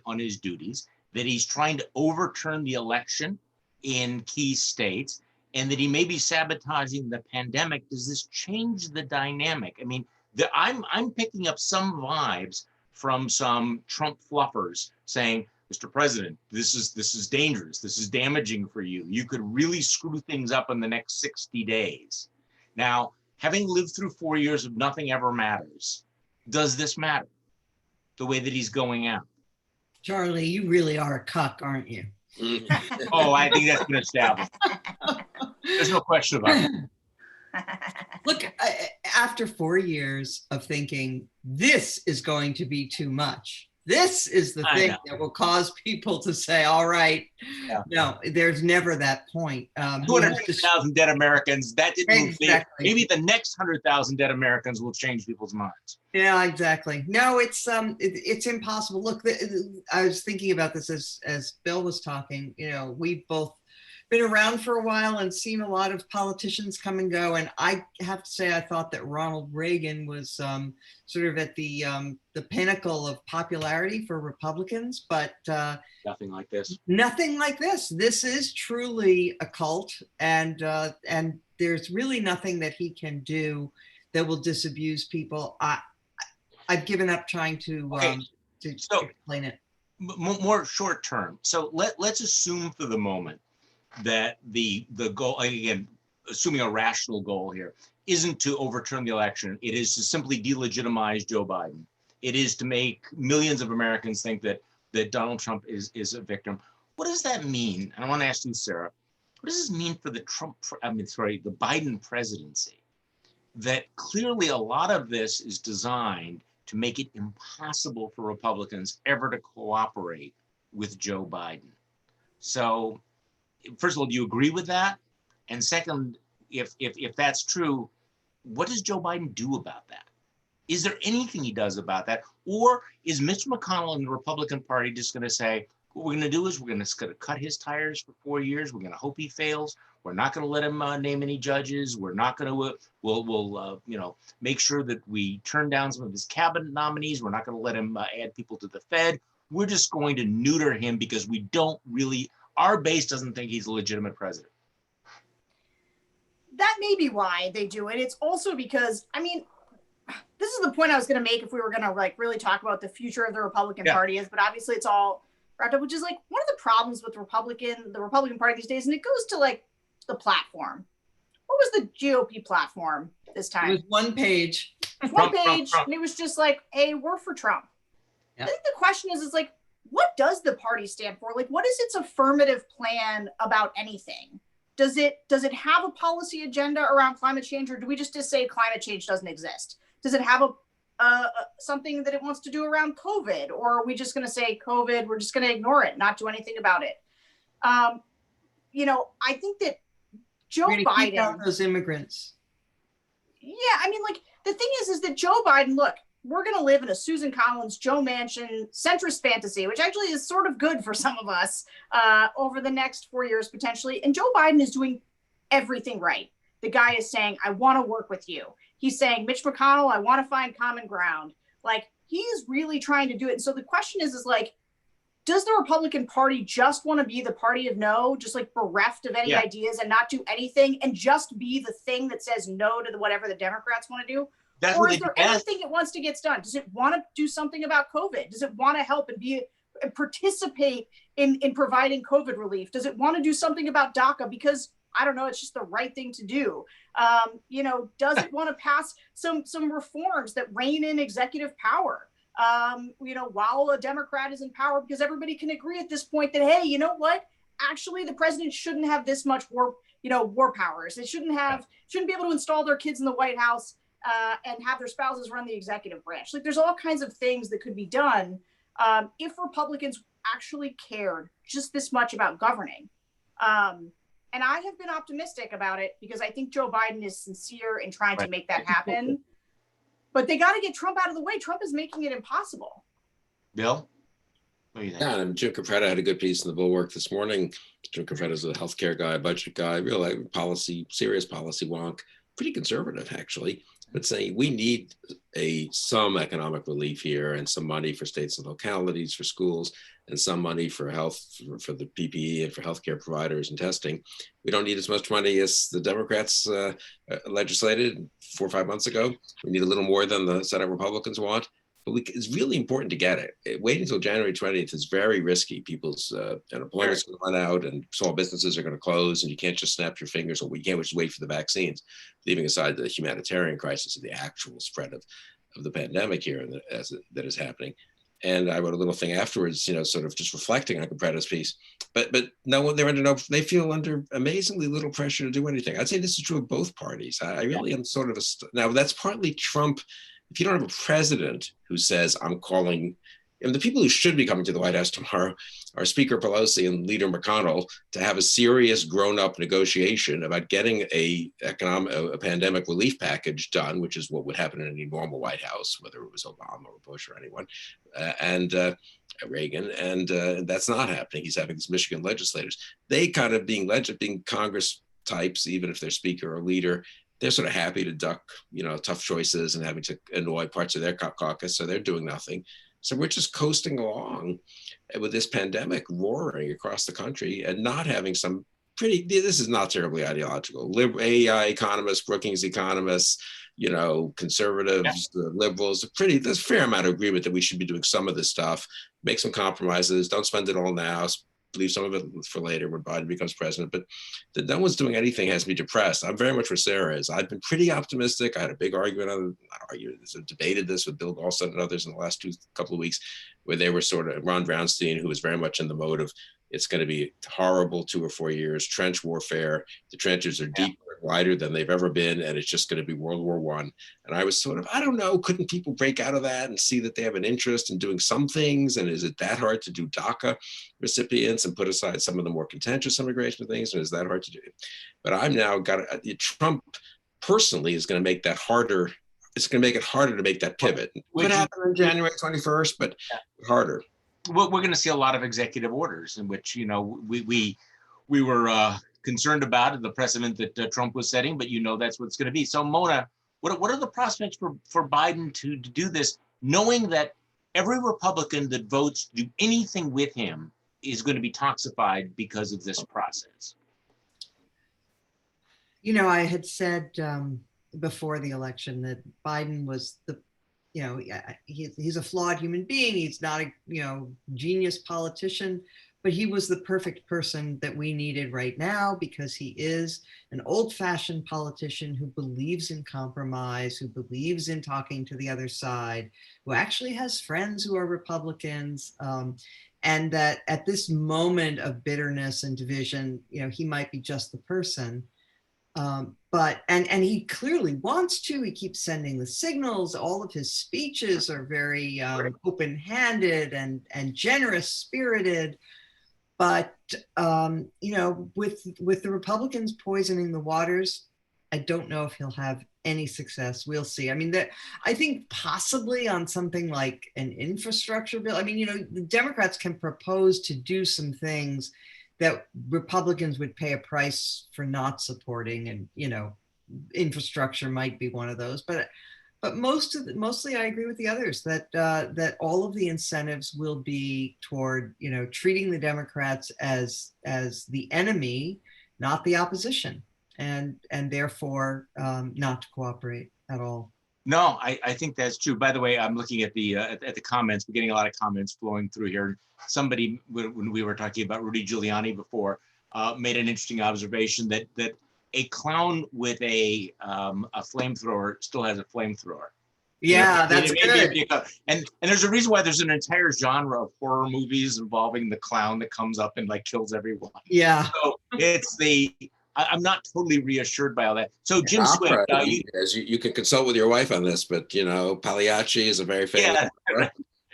on his duties, that he's trying to overturn the election in key states, and that he may be sabotaging the pandemic. Does this change the dynamic? I mean, I'm picking up some vibes from some Trump fluffers saying, Mr. President, this is dangerous. This is damaging for you. You could really screw things up in the next 60 days. Now, having lived through 4 years of nothing ever matters, does this matter? The way that he's going out? Charlie, you really are a cuck, aren't you? Oh, I think that's been established. There's no question about it. Look, after 4 years of thinking this is going to be too much This is the I thing know. that will cause people to say, all right, Yeah. no, there's never that point. He has to- 200,000 dead Americans, that didn't move me. Exactly. Maybe the next 100,000 dead Americans will change people's minds. Yeah, exactly. No, it's impossible. Look, I was thinking about this as Bill was talking. You know, we've both been around for a while and seen a lot of politicians come and go. And I have to say, I thought that Ronald Reagan was sort of at the pinnacle of popularity for Republicans, but Nothing like this. nothing like this. This is truly a cult, and there's really nothing that he can do that will disabuse people. I've given up trying to Okay, so- explain it. More short term. So let's assume for the moment that the goal, again, assuming a rational goal here, isn't to overturn the election. It is to simply delegitimize Joe Biden. It is to make millions of Americans think that Donald Trump is a victim. What does that mean? And I want to ask you, Sarah, what does this mean for the the Biden presidency? That clearly a lot of this is designed to make it impossible for Republicans ever to cooperate with Joe Biden. So, first of all, do you agree with that? And second, if that's true, what does Joe Biden do about that? Is there anything he does about that? Or is Mitch McConnell and the Republican Party just going to say, what we're going to do is we're going to cut his tires for 4 years. We're going to hope he fails. We're not going to let him name any judges. We're not going to, we'll make sure that we turn down some of his cabinet nominees. We're not going to let him add people to the Fed. We're just going to neuter him because we don't really, our base doesn't think he's a legitimate president. That may be why they do it. It's also because, I mean, this is the point I was going to make if we were going to like really talk about the future of the Republican Party is, but obviously it's all wrapped up, which is like one of the problems with the Republican Party these days. And it goes to like the platform. What was the GOP platform this time? It was one page. Trump. And it was just like, hey, we're for Trump. Yeah. I think the question is like, what does the party stand for? Like, what is its affirmative plan about anything? Does it have a policy agenda around climate change, or do we just say climate change doesn't exist? Does it have something that it wants to do around COVID, or are we just going to say COVID, we're just going to ignore it, not do anything about it? I think that Joe Biden, keep out those immigrants. Yeah, I mean, like the thing is that Joe Biden, look, we're going to live in a Susan Collins, Joe Manchin centrist fantasy, which actually is sort of good for some of us over the next 4 years potentially. And Joe Biden is doing everything right. The guy is saying, I want to work with you. He's saying, Mitch McConnell, I want to find common ground. Like, he is really trying to do it. And so the question is like, does the Republican Party just want to be the party of no, just like bereft of any ideas and not do anything and just be the thing that says no to whatever the Democrats want to do? That's or is there anything it wants to get done? Does it want to do something about COVID? Does it want to help and participate in providing COVID relief? Does it want to do something about DACA? Because I don't know, it's just the right thing to do. Does it want to pass some reforms that rein in executive power? While a Democrat is in power, because everybody can agree at this point that, hey, you know what? Actually, the president shouldn't have this much war powers. They shouldn't be able to install their kids in the White House and have their spouses run the executive branch. Like, there's all kinds of things that could be done if Republicans actually cared just this much about governing. And I have been optimistic about it because I think Joe Biden is sincere in trying to make that happen. But they got to get Trump out of the way. Trump is making it impossible. Bill? What do you think? Yeah, and Jim Capretta had a good piece in the Bulwark this morning. Jim Capretta is a healthcare guy, budget guy, real serious policy wonk, pretty conservative actually, but saying we need some economic relief here and some money for states and localities, for schools, and some money for health, for the PPE and for healthcare providers and testing. We don't need as much money as the Democrats legislated 4 or 5 months ago. We need a little more than the Senate Republicans want. But it's really important to get it. Waiting until January 20th is very risky. People's unemployment's going to run out and small businesses are going to close, and you can't just snap your fingers, or you can't just wait for the vaccines, leaving aside the humanitarian crisis of the actual spread of the pandemic here that is happening. And I wrote a little thing afterwards, sort of just reflecting on Capretta's piece. But they feel under amazingly little pressure to do anything. I'd say this is true of both parties. I really am sort of now that's partly Trump. If you don't have a president who says, I'm calling And the people who should be coming to the White House tomorrow are Speaker Pelosi and Leader McConnell to have a serious grown-up negotiation about getting a pandemic relief package done, which is what would happen in any normal White House, whether it was Obama or Bush or anyone, and Reagan, and that's not happening. He's having these Michigan legislators. They kind of being Congress types, even if they're Speaker or Leader, they're sort of happy to duck, tough choices and having to annoy parts of their caucus, so they're doing nothing. So we're just coasting along with this pandemic roaring across the country and not having some this is not terribly ideological. AI economists, Brookings economists, conservatives, liberals, there's a fair amount of agreement that we should be doing some of this stuff, make some compromises, don't spend it all now, leave some of it for later when Biden becomes president, but that no one's doing anything has me depressed. I'm very much where Sarah is. I've been pretty optimistic. I had a big argument debated this with Bill Galston and others in the last couple of weeks, where they were sort of, Ron Brownstein, who was very much in the mode of, it's going to be horrible 2 or 4 years, trench warfare. The trenches are deeper and wider than they've ever been, and it's just going to be World War I. And I was sort of, I don't know, couldn't people break out of that and see that they have an interest in doing some things? And is it that hard to do DACA recipients and put aside some of the more contentious immigration things? And is that hard to do? But I've now got Trump personally is going to make that harder. It's going to make it harder to make that pivot. It could happen on January 21st, but harder. We're going to see a lot of executive orders in which, we were concerned about the precedent that Trump was setting, but that's what it's going to be. So Mona, what are the prospects for Biden to do this, knowing that every Republican that votes to do anything with him is going to be toxified because of this process? I had said before the election that Biden was he's a flawed human being. He's not a, genius politician, but he was the perfect person that we needed right now, because he is an old-fashioned politician who believes in compromise, who believes in talking to the other side, who actually has friends who are Republicans, and that at this moment of bitterness and division, he might be just the person. But he clearly wants to. He keeps sending the signals. All of his speeches are very open-handed and generous-spirited. But with the Republicans poisoning the waters, I don't know if he'll have any success. We'll see. I think possibly on something like an infrastructure bill. The Democrats can propose to do some things that Republicans would pay a price for not supporting, and infrastructure might be one of those. But mostly I agree with the others that all of the incentives will be toward treating the Democrats as the enemy, not the opposition, and therefore not to cooperate at all. No, I think that's true. By the way, I'm looking at the comments. We're getting a lot of comments flowing through here. Somebody, when we were talking about Rudy Giuliani before, made an interesting observation that a clown with a flamethrower still has a flamethrower. Yeah, that's good. And there's a reason why there's an entire genre of horror movies involving the clown that comes up and kills everyone. Yeah. So it's I'm not totally reassured by all that. So Jim Swift, you can consult with your wife on this, but Pagliacci is a very famous. Yeah.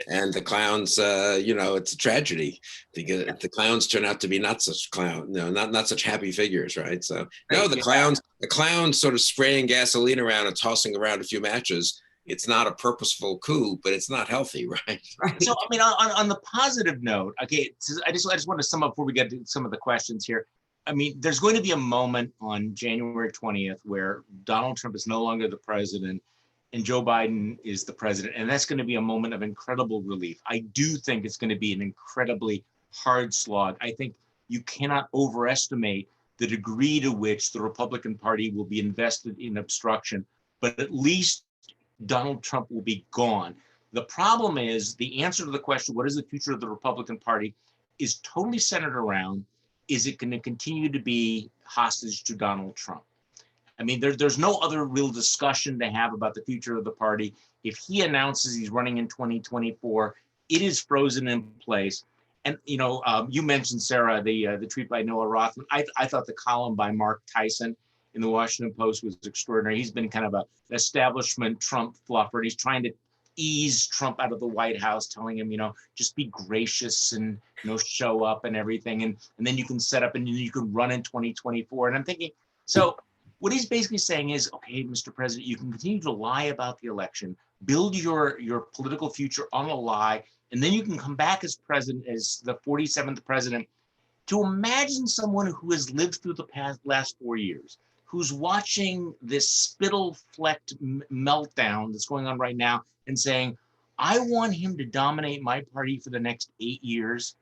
And the clowns, it's a tragedy. The clowns turn out to be not such not such happy figures, right? So the clowns sort of spraying gasoline around and tossing around a few matches. It's not a purposeful coup, but it's not healthy, right? So on the positive note, okay, I just want to sum up before we get to some of the questions here. There's going to be a moment on January 20th where Donald Trump is no longer the president and Joe Biden is the president. And that's going to be a moment of incredible relief. I do think it's going to be an incredibly hard slog. I think you cannot overestimate the degree to which the Republican Party will be invested in obstruction, but at least Donald Trump will be gone. The problem is the answer to the question, what is the future of the Republican Party, is totally centered around, is it going to continue to be hostage to Donald Trump? There's no other real discussion to have about the future of the party. If he announces he's running in 2024, it is frozen in place. And, you mentioned, Sarah, the tweet by Noah Rothman. I thought the column by Mark Tyson in the Washington Post was extraordinary. He's been kind of an establishment Trump fluffer. He's trying to ease Trump out of the White House, telling him, just be gracious and, show up and everything. And then you can set up and you can run in 2024. And I'm thinking, so what he's basically saying is, okay, Mr. President, you can continue to lie about the election, build your political future on a lie, and then you can come back as president, as the 47th president. To imagine someone who has lived through the last 4 years, who's watching this spittle-flecked meltdown that's going on right now and saying, I want him to dominate my party for the next 8 years.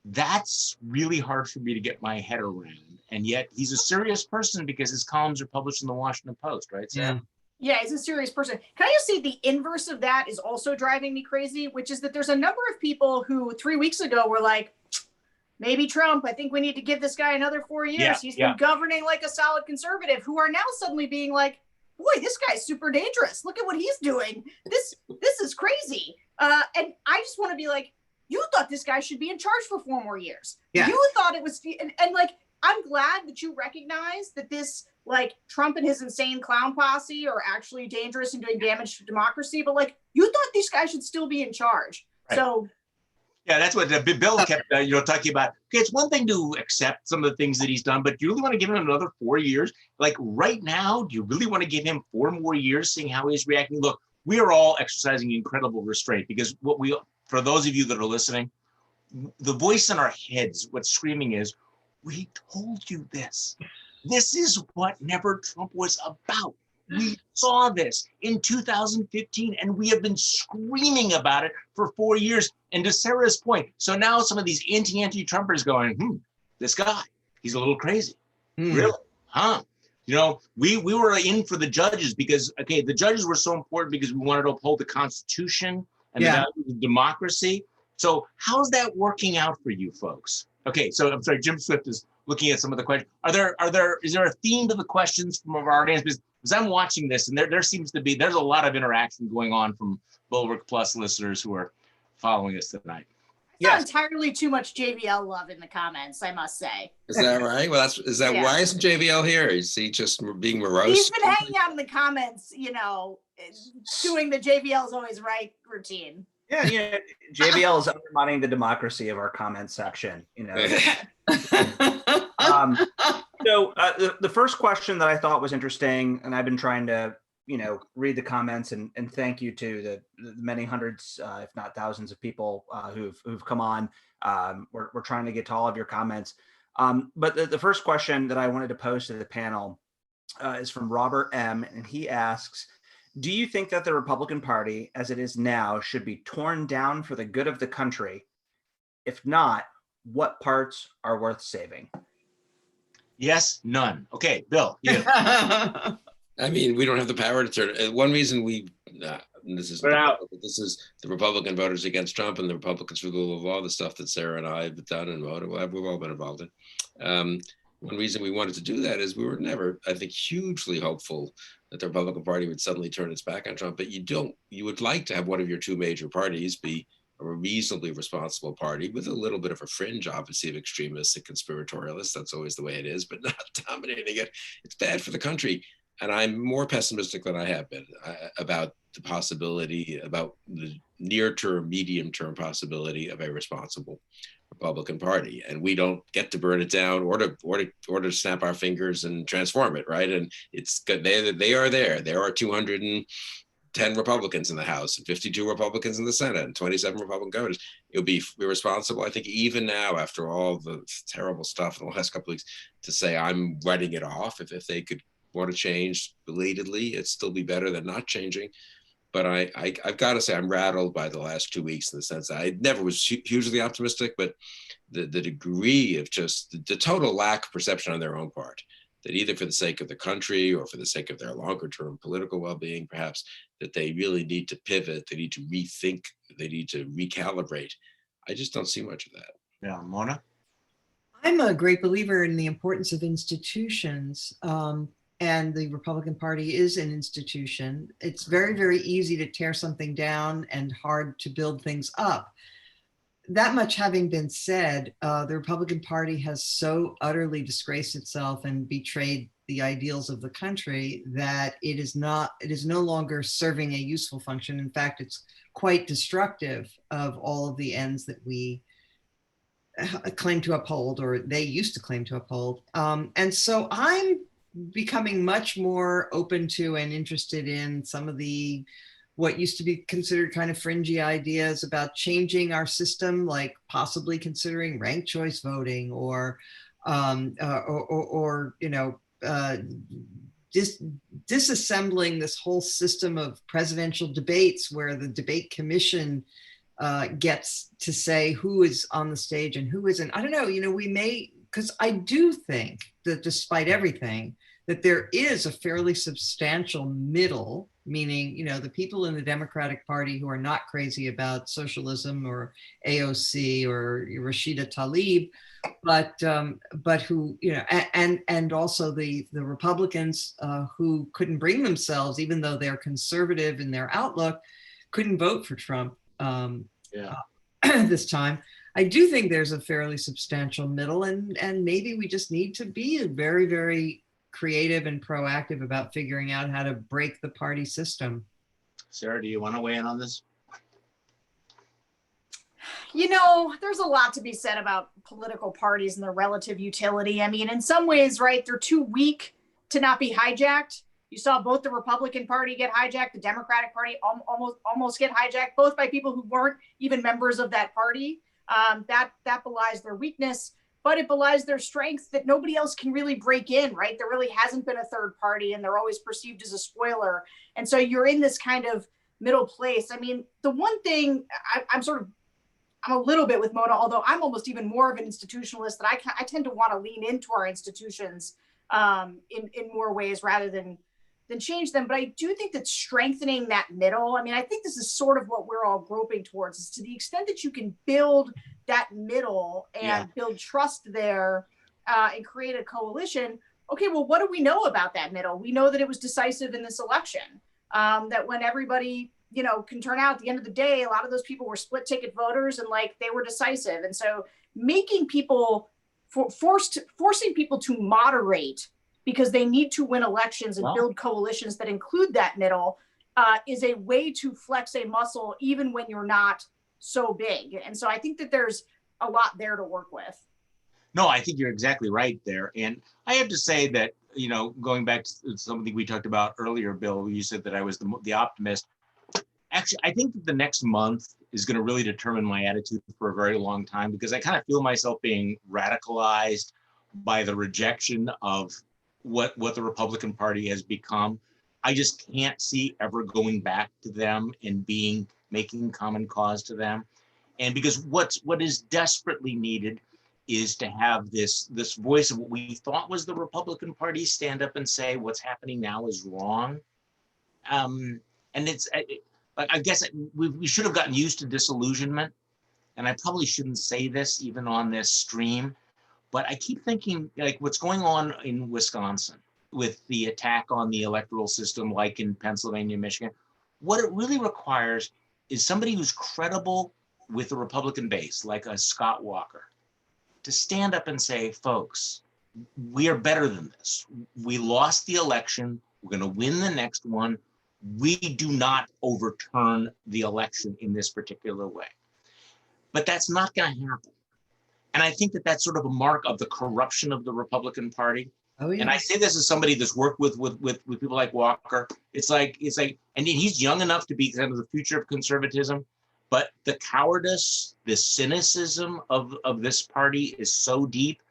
That's really hard for me to get my head around. And yet he's a serious person because his columns are published in the Washington Post, right, Sam? Yeah, he's a serious person. Can I just say the inverse of that is also driving me crazy, which is that there's a number of people who 3 weeks ago were like, maybe Trump, I think we need to give this guy another 4 years. Yeah, He's been governing like a solid conservative, who are now suddenly being like, boy, this guy's super dangerous. Look at what he's doing. This is crazy. And I just want to be like, you thought this guy should be in charge for 4 more years. Yeah. You thought it was, and like, I'm glad that you recognize that this, like, Trump and his insane clown posse are actually dangerous and doing damage to democracy. But like, you thought these guys should still be in charge. Right. So. Yeah, that's what Bill kept, talking about. Okay, it's one thing to accept some of the things that he's done, but do you really want to give him another 4 years? Like right now, do you really want to give him 4 more years, seeing how he's reacting? Look, we are all exercising incredible restraint because for those of you that are listening, the voice in our heads, what's screaming is, we told you this. This is what Never Trump was about. We saw this in 2015, and we have been screaming about it for 4 years. And to Sarah's point, so now some of these anti-Trumpers going, this guy, he's a little crazy. Really? Huh? We were in for the judges because, okay, the judges were so important because we wanted to uphold the Constitution and the values of democracy. So how's that working out for you folks? Okay, so I'm sorry, Jim Swift is looking at some of the questions. Is there a theme to the questions from our audience? Because I'm watching this and there seems to be, there's a lot of interaction going on from Bulwark Plus listeners who are following us tonight. Not entirely too much JVL love in the comments, I must say. Is that right? Well, why isn't JVL here? Is he just being morose? He's been hanging out in the comments, doing the JVL's always right routine. Yeah, JVL is undermining the democracy of our comment section. So the first question that I thought was interesting, and I've been trying to, read the comments and thank you to the many hundreds, if not thousands of people who've come on. We're trying to get to all of your comments. But the first question that I wanted to pose to the panel is from Robert M. And he asks, do you think that the Republican Party, as it is now, should be torn down for the good of the country? If not, what parts are worth saving? Yes, none. Okay, Bill, you. I mean, we don't have the power to turn. One reason this is the Republican voters against Trump and the Republicans for the rule of law, the stuff that Sarah and I have done and we've all been involved in. One reason we wanted to do that is we were never, I think, hugely hopeful that the Republican Party would suddenly turn its back on Trump. But you would like to have one of your two major parties be a reasonably responsible party with a little bit of a fringe, obviously, of extremists and conspiratorialists. That's always the way it is, but not dominating it. It's bad for the country. And I'm more pessimistic than I have been about the possibility, about the near-term, medium-term possibility of a responsible Republican Party. And we don't get to burn it down or to snap our fingers and transform it, right? And it's good. They are there. There are 210 Republicans in the House and 52 Republicans in the Senate and 27 Republican governors. It would be irresponsible, I think, even now, after all the terrible stuff in the last couple of weeks, to say I'm writing it off. If they could want to change belatedly, it'd still be better than not changing. But I've got to say I'm rattled by the last 2 weeks in the sense that I never was hugely optimistic, but the degree of just the total lack of perception on their own part, that either for the sake of the country or for the sake of their longer term political well-being, perhaps, that they really need to pivot, they need to rethink, they need to recalibrate. I just don't see much of that. Yeah, Mona? I'm a great believer in the importance of institutions. And the Republican Party is an institution. It's very, very easy to tear something down and hard to build things up. That much having been said, the Republican Party has so utterly disgraced itself and betrayed the ideals of the country, that it is no longer serving a useful function. In fact, it's quite destructive of all of the ends that we claim to uphold, or they used to claim to uphold. And so I'm becoming much more open to and interested in some of the what used to be considered kind of fringy ideas about changing our system, like possibly considering ranked choice voting, or disassembling this whole system of presidential debates where the debate commission gets to say who is on the stage and who isn't. I don't know, we may, because I do think that despite everything, that there is a fairly substantial middle, meaning, the people in the Democratic Party who are not crazy about socialism or AOC or Rashida Tlaib, but who, and also the Republicans who couldn't bring themselves, even though they're conservative in their outlook, couldn't vote for Trump this time. I do think there's a fairly substantial middle, and maybe we just need to be very, very creative and proactive about figuring out how to break the party system. Sarah, do you want to weigh in on this? There's a lot to be said about political parties and their relative utility. I mean, in some ways, right, they're too weak to not be hijacked. You saw both the Republican Party get hijacked, the Democratic Party almost get hijacked, both by people who weren't even members of that party. That belies their weakness, but it belies their strength that nobody else can really break in, right? There really hasn't been a third party, and they're always perceived as a spoiler. And so you're in this kind of middle place. I mean, the one thing I'm a little bit with Mona, although I'm almost even more of an institutionalist, that I tend to want to lean into our institutions in more ways rather than change them. But I do think that strengthening that middle, I mean, I think this is sort of what we're all groping towards, is to the extent that you can build that middle and build trust there and create a coalition. Okay, well, what do we know about that middle? We know that it was decisive in this election, that when everybody, can turn out at the end of the day, a lot of those people were split ticket voters, and they were decisive. And so making people, forcing people to moderate because they need to win elections and build coalitions that include that middle is a way to flex a muscle even when you're not so big. And so I think that there's a lot there to work with. No, I think you're exactly right there. And I have to say that, going back to something we talked about earlier, Bill, you said that I was the optimist. Actually, I think that the next month is going to really determine my attitude for a very long time, because I kind of feel myself being radicalized by the rejection of what the Republican Party has become. I just can't see ever going back to them and making common cause to them. And because what is desperately needed is to have this voice of what we thought was the Republican Party stand up and say what's happening now is wrong. And it's, I guess we should have gotten used to disillusionment. And I probably shouldn't say this even on this stream, but I keep thinking, what's going on in Wisconsin with the attack on the electoral system, like in Pennsylvania, Michigan, what it really requires is somebody who's credible with the Republican base, like a Scott Walker, to stand up and say, folks, we are better than this. We lost the election. We're going to win the next one. We do not overturn the election in this particular way. But that's not going to happen. And I think that that's sort of a mark of the corruption of the Republican Party. Oh, yeah. And I say this as somebody that's worked with people like Walker. It's like, and he's young enough to be kind of the future of conservatism, but the cowardice, the cynicism of this party is so deep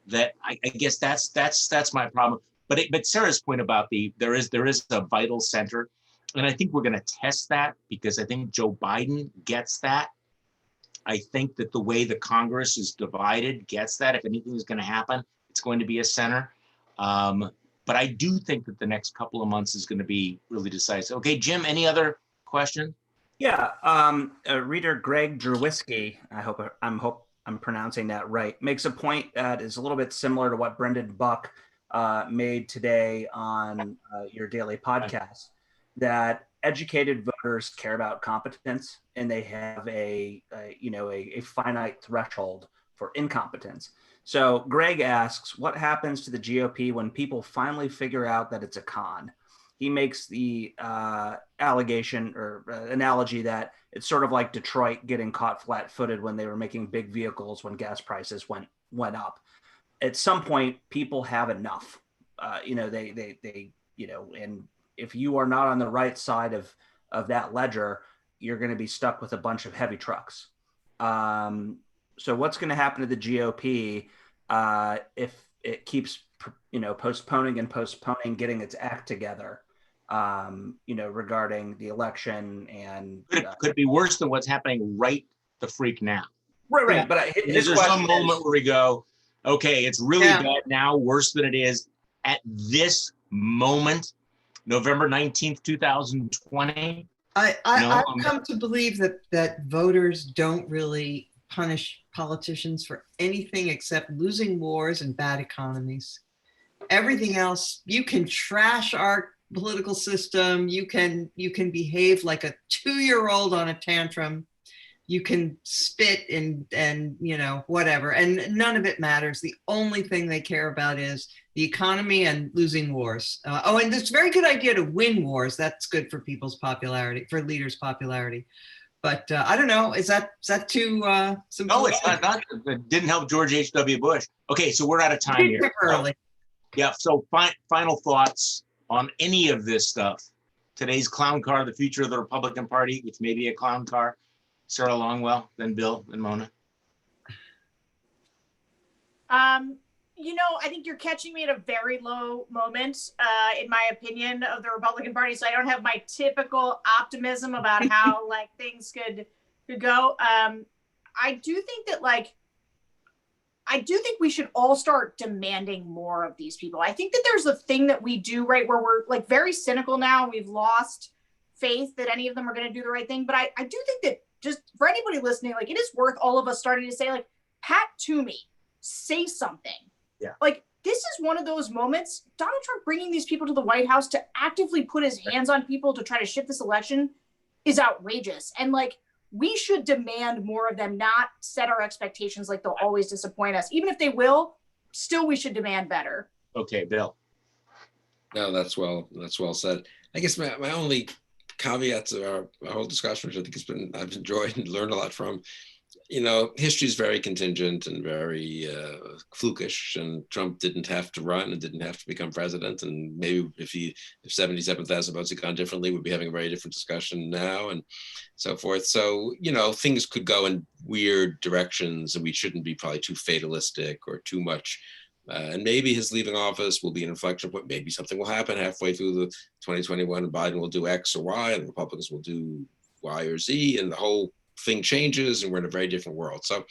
that I guess that's my problem. But Sarah's point about there is a vital center, and I think we're going to test that, because I think Joe Biden gets that. I think that the way the Congress is divided gets that. If anything is going to happen, it's going to be a center. But I do think that the next couple of months is going to be really decisive. Okay, Jim, any other question? Yeah, reader Greg Drewski, I hope I'm pronouncing that right, makes a point that is a little bit similar to what Brendan Buck made today on your daily podcast, that educated voters care about competence, and they have a finite threshold for incompetence. So Greg asks, what happens to the GOP when people finally figure out that it's a con? He makes the allegation or analogy that it's sort of like Detroit getting caught flat-footed when they were making big vehicles when gas prices went up. At some point, people have enough. And if you are not on the right side of that ledger, you're going to be stuck with a bunch of heavy trucks. So what's going to happen to the GOP if it keeps, postponing and postponing getting its act together, regarding the election? And could it be worse than what's happening right the freak now? Right. Yeah. But Is there some moment where we go, okay, it's really bad now, worse than it is at this moment, November 19th, 2020? I've come to believe that voters don't really punish politicians for anything except losing wars and bad economies. Everything else, you can trash our political system. You can behave like a 2-year-old on a tantrum. You can spit and whatever, and none of it matters. The only thing they care about is the economy and losing wars. And it's a very good idea to win wars. That's good for people's popularity, for leaders' popularity. But I don't know. Is that too simplistic? No, it's not. It didn't help George H.W. Bush. Okay, so we're out of time here. Early. Yeah. So final thoughts on any of this stuff. Today's clown car, the future of the Republican Party, which may be a clown car. Sarah Longwell, then Bill, then Mona. I think you're catching me at a very low moment, in my opinion, of the Republican Party. So I don't have my typical optimism about how things could go. I do think that we should all start demanding more of these people. I think that there's a thing that we do, right, where we're very cynical now. We've lost faith that any of them are going to do the right thing. But I do think that, just for anybody listening, it is worth all of us starting to say, Pat Toomey, say something. Yeah. This is one of those moments. Donald Trump bringing these people to the White House to actively put his hands on people to try to shift this election is outrageous. And we should demand more of them, not set our expectations like they'll always disappoint us. Even if they will, still we should demand better. Okay, Bill. No, that's well said. I guess my only caveat to our whole discussion, which I think I've enjoyed and learned a lot from, history is very contingent and very flukish, and Trump didn't have to run and didn't have to become president. And maybe if 77,000 votes had gone differently, we'd be having a very different discussion now and so forth. So, things could go in weird directions, and we shouldn't be probably too fatalistic or too much. And maybe his leaving office will be an inflection point. Maybe something will happen halfway through the 2021 and Biden will do X or Y and the Republicans will do Y or Z, and the whole thing changes and we're in a very different world. So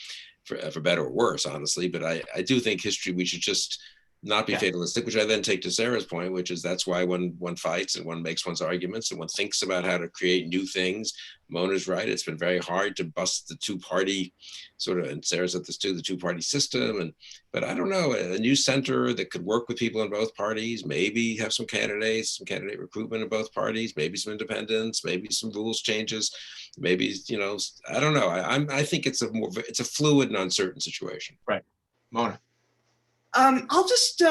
for better or worse, honestly, but I do think history, we should just not be fatalistic, which I then take to Sarah's point, which is that's why one fights and one makes one's arguments and one thinks about how to create new things. Mona's right. It's been very hard to bust the two-party and Sarah's at this too, the two-party system. But I don't know, a new center that could work with people in both parties, maybe have some candidates, some candidate recruitment in both parties, maybe some independents, maybe some rules changes, maybe, I don't know. I think it's a fluid and uncertain situation. Right. Mona. I'll just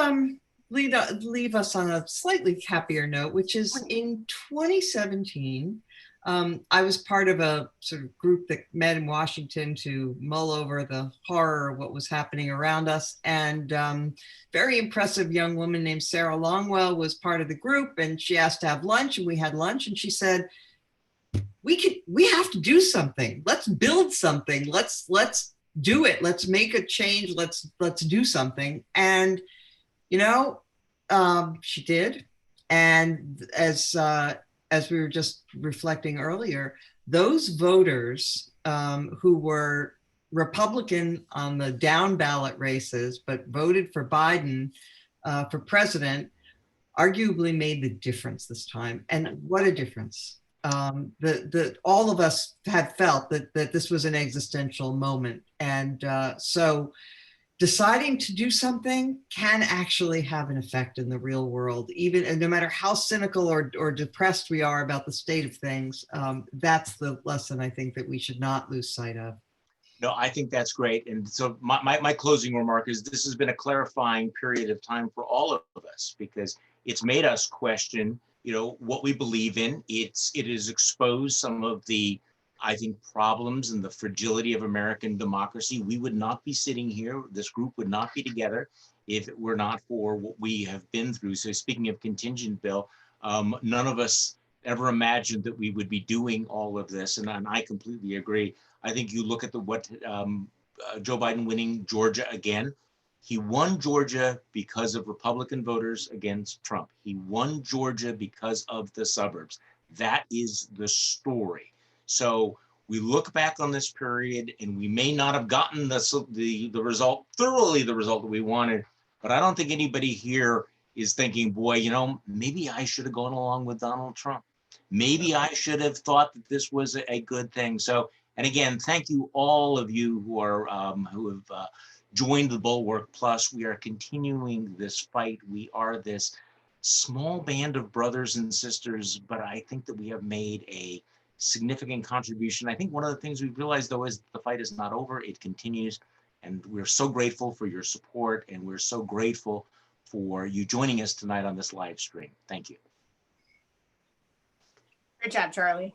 leave us on a slightly happier note, which is in 2017, I was part of a sort of group that met in Washington to mull over the horror of what was happening around us. And very impressive young woman named Sarah Longwell was part of the group, and she asked to have lunch, and we had lunch, and she said, we have to do something. Let's build something. Let's do it. Let's make a change. Let's do something. And, she did. And as we were just reflecting earlier, those voters who were Republican on the down ballot races, but voted for Biden for president, arguably made the difference this time. And what a difference. All of us had felt that this was an existential moment. And so deciding to do something can actually have an effect in the real world, and no matter how cynical or depressed we are about the state of things. That's the lesson I think that we should not lose sight of. No, I think that's great. And so my closing remark is this has been a clarifying period of time for all of us because it's made us question, what we believe in. It has exposed some of the, I think, problems and the fragility of American democracy. We would not be sitting here. This group would not be together if it were not for what we have been through. So speaking of contingent, Bill, none of us ever imagined that we would be doing all of this. And I completely agree. I think you look at Joe Biden winning Georgia again. He won Georgia because of Republican voters against Trump. He won Georgia because of the suburbs. That is the story. So we look back on this period and we may not have gotten the result, thoroughly the result that we wanted, but I don't think anybody here is thinking, boy, maybe I should have gone along with Donald Trump. Maybe I should have thought that this was a good thing. So, and again, thank you all of you who have joined the Bulwark Plus. We are continuing this fight. We are this small band of brothers and sisters, but I think that we have made a significant contribution. I think one of the things we've realized, though, is the fight is not over. It continues. And we're so grateful for your support. And we're so grateful for you joining us tonight on this live stream. Thank you. Great job, Charlie.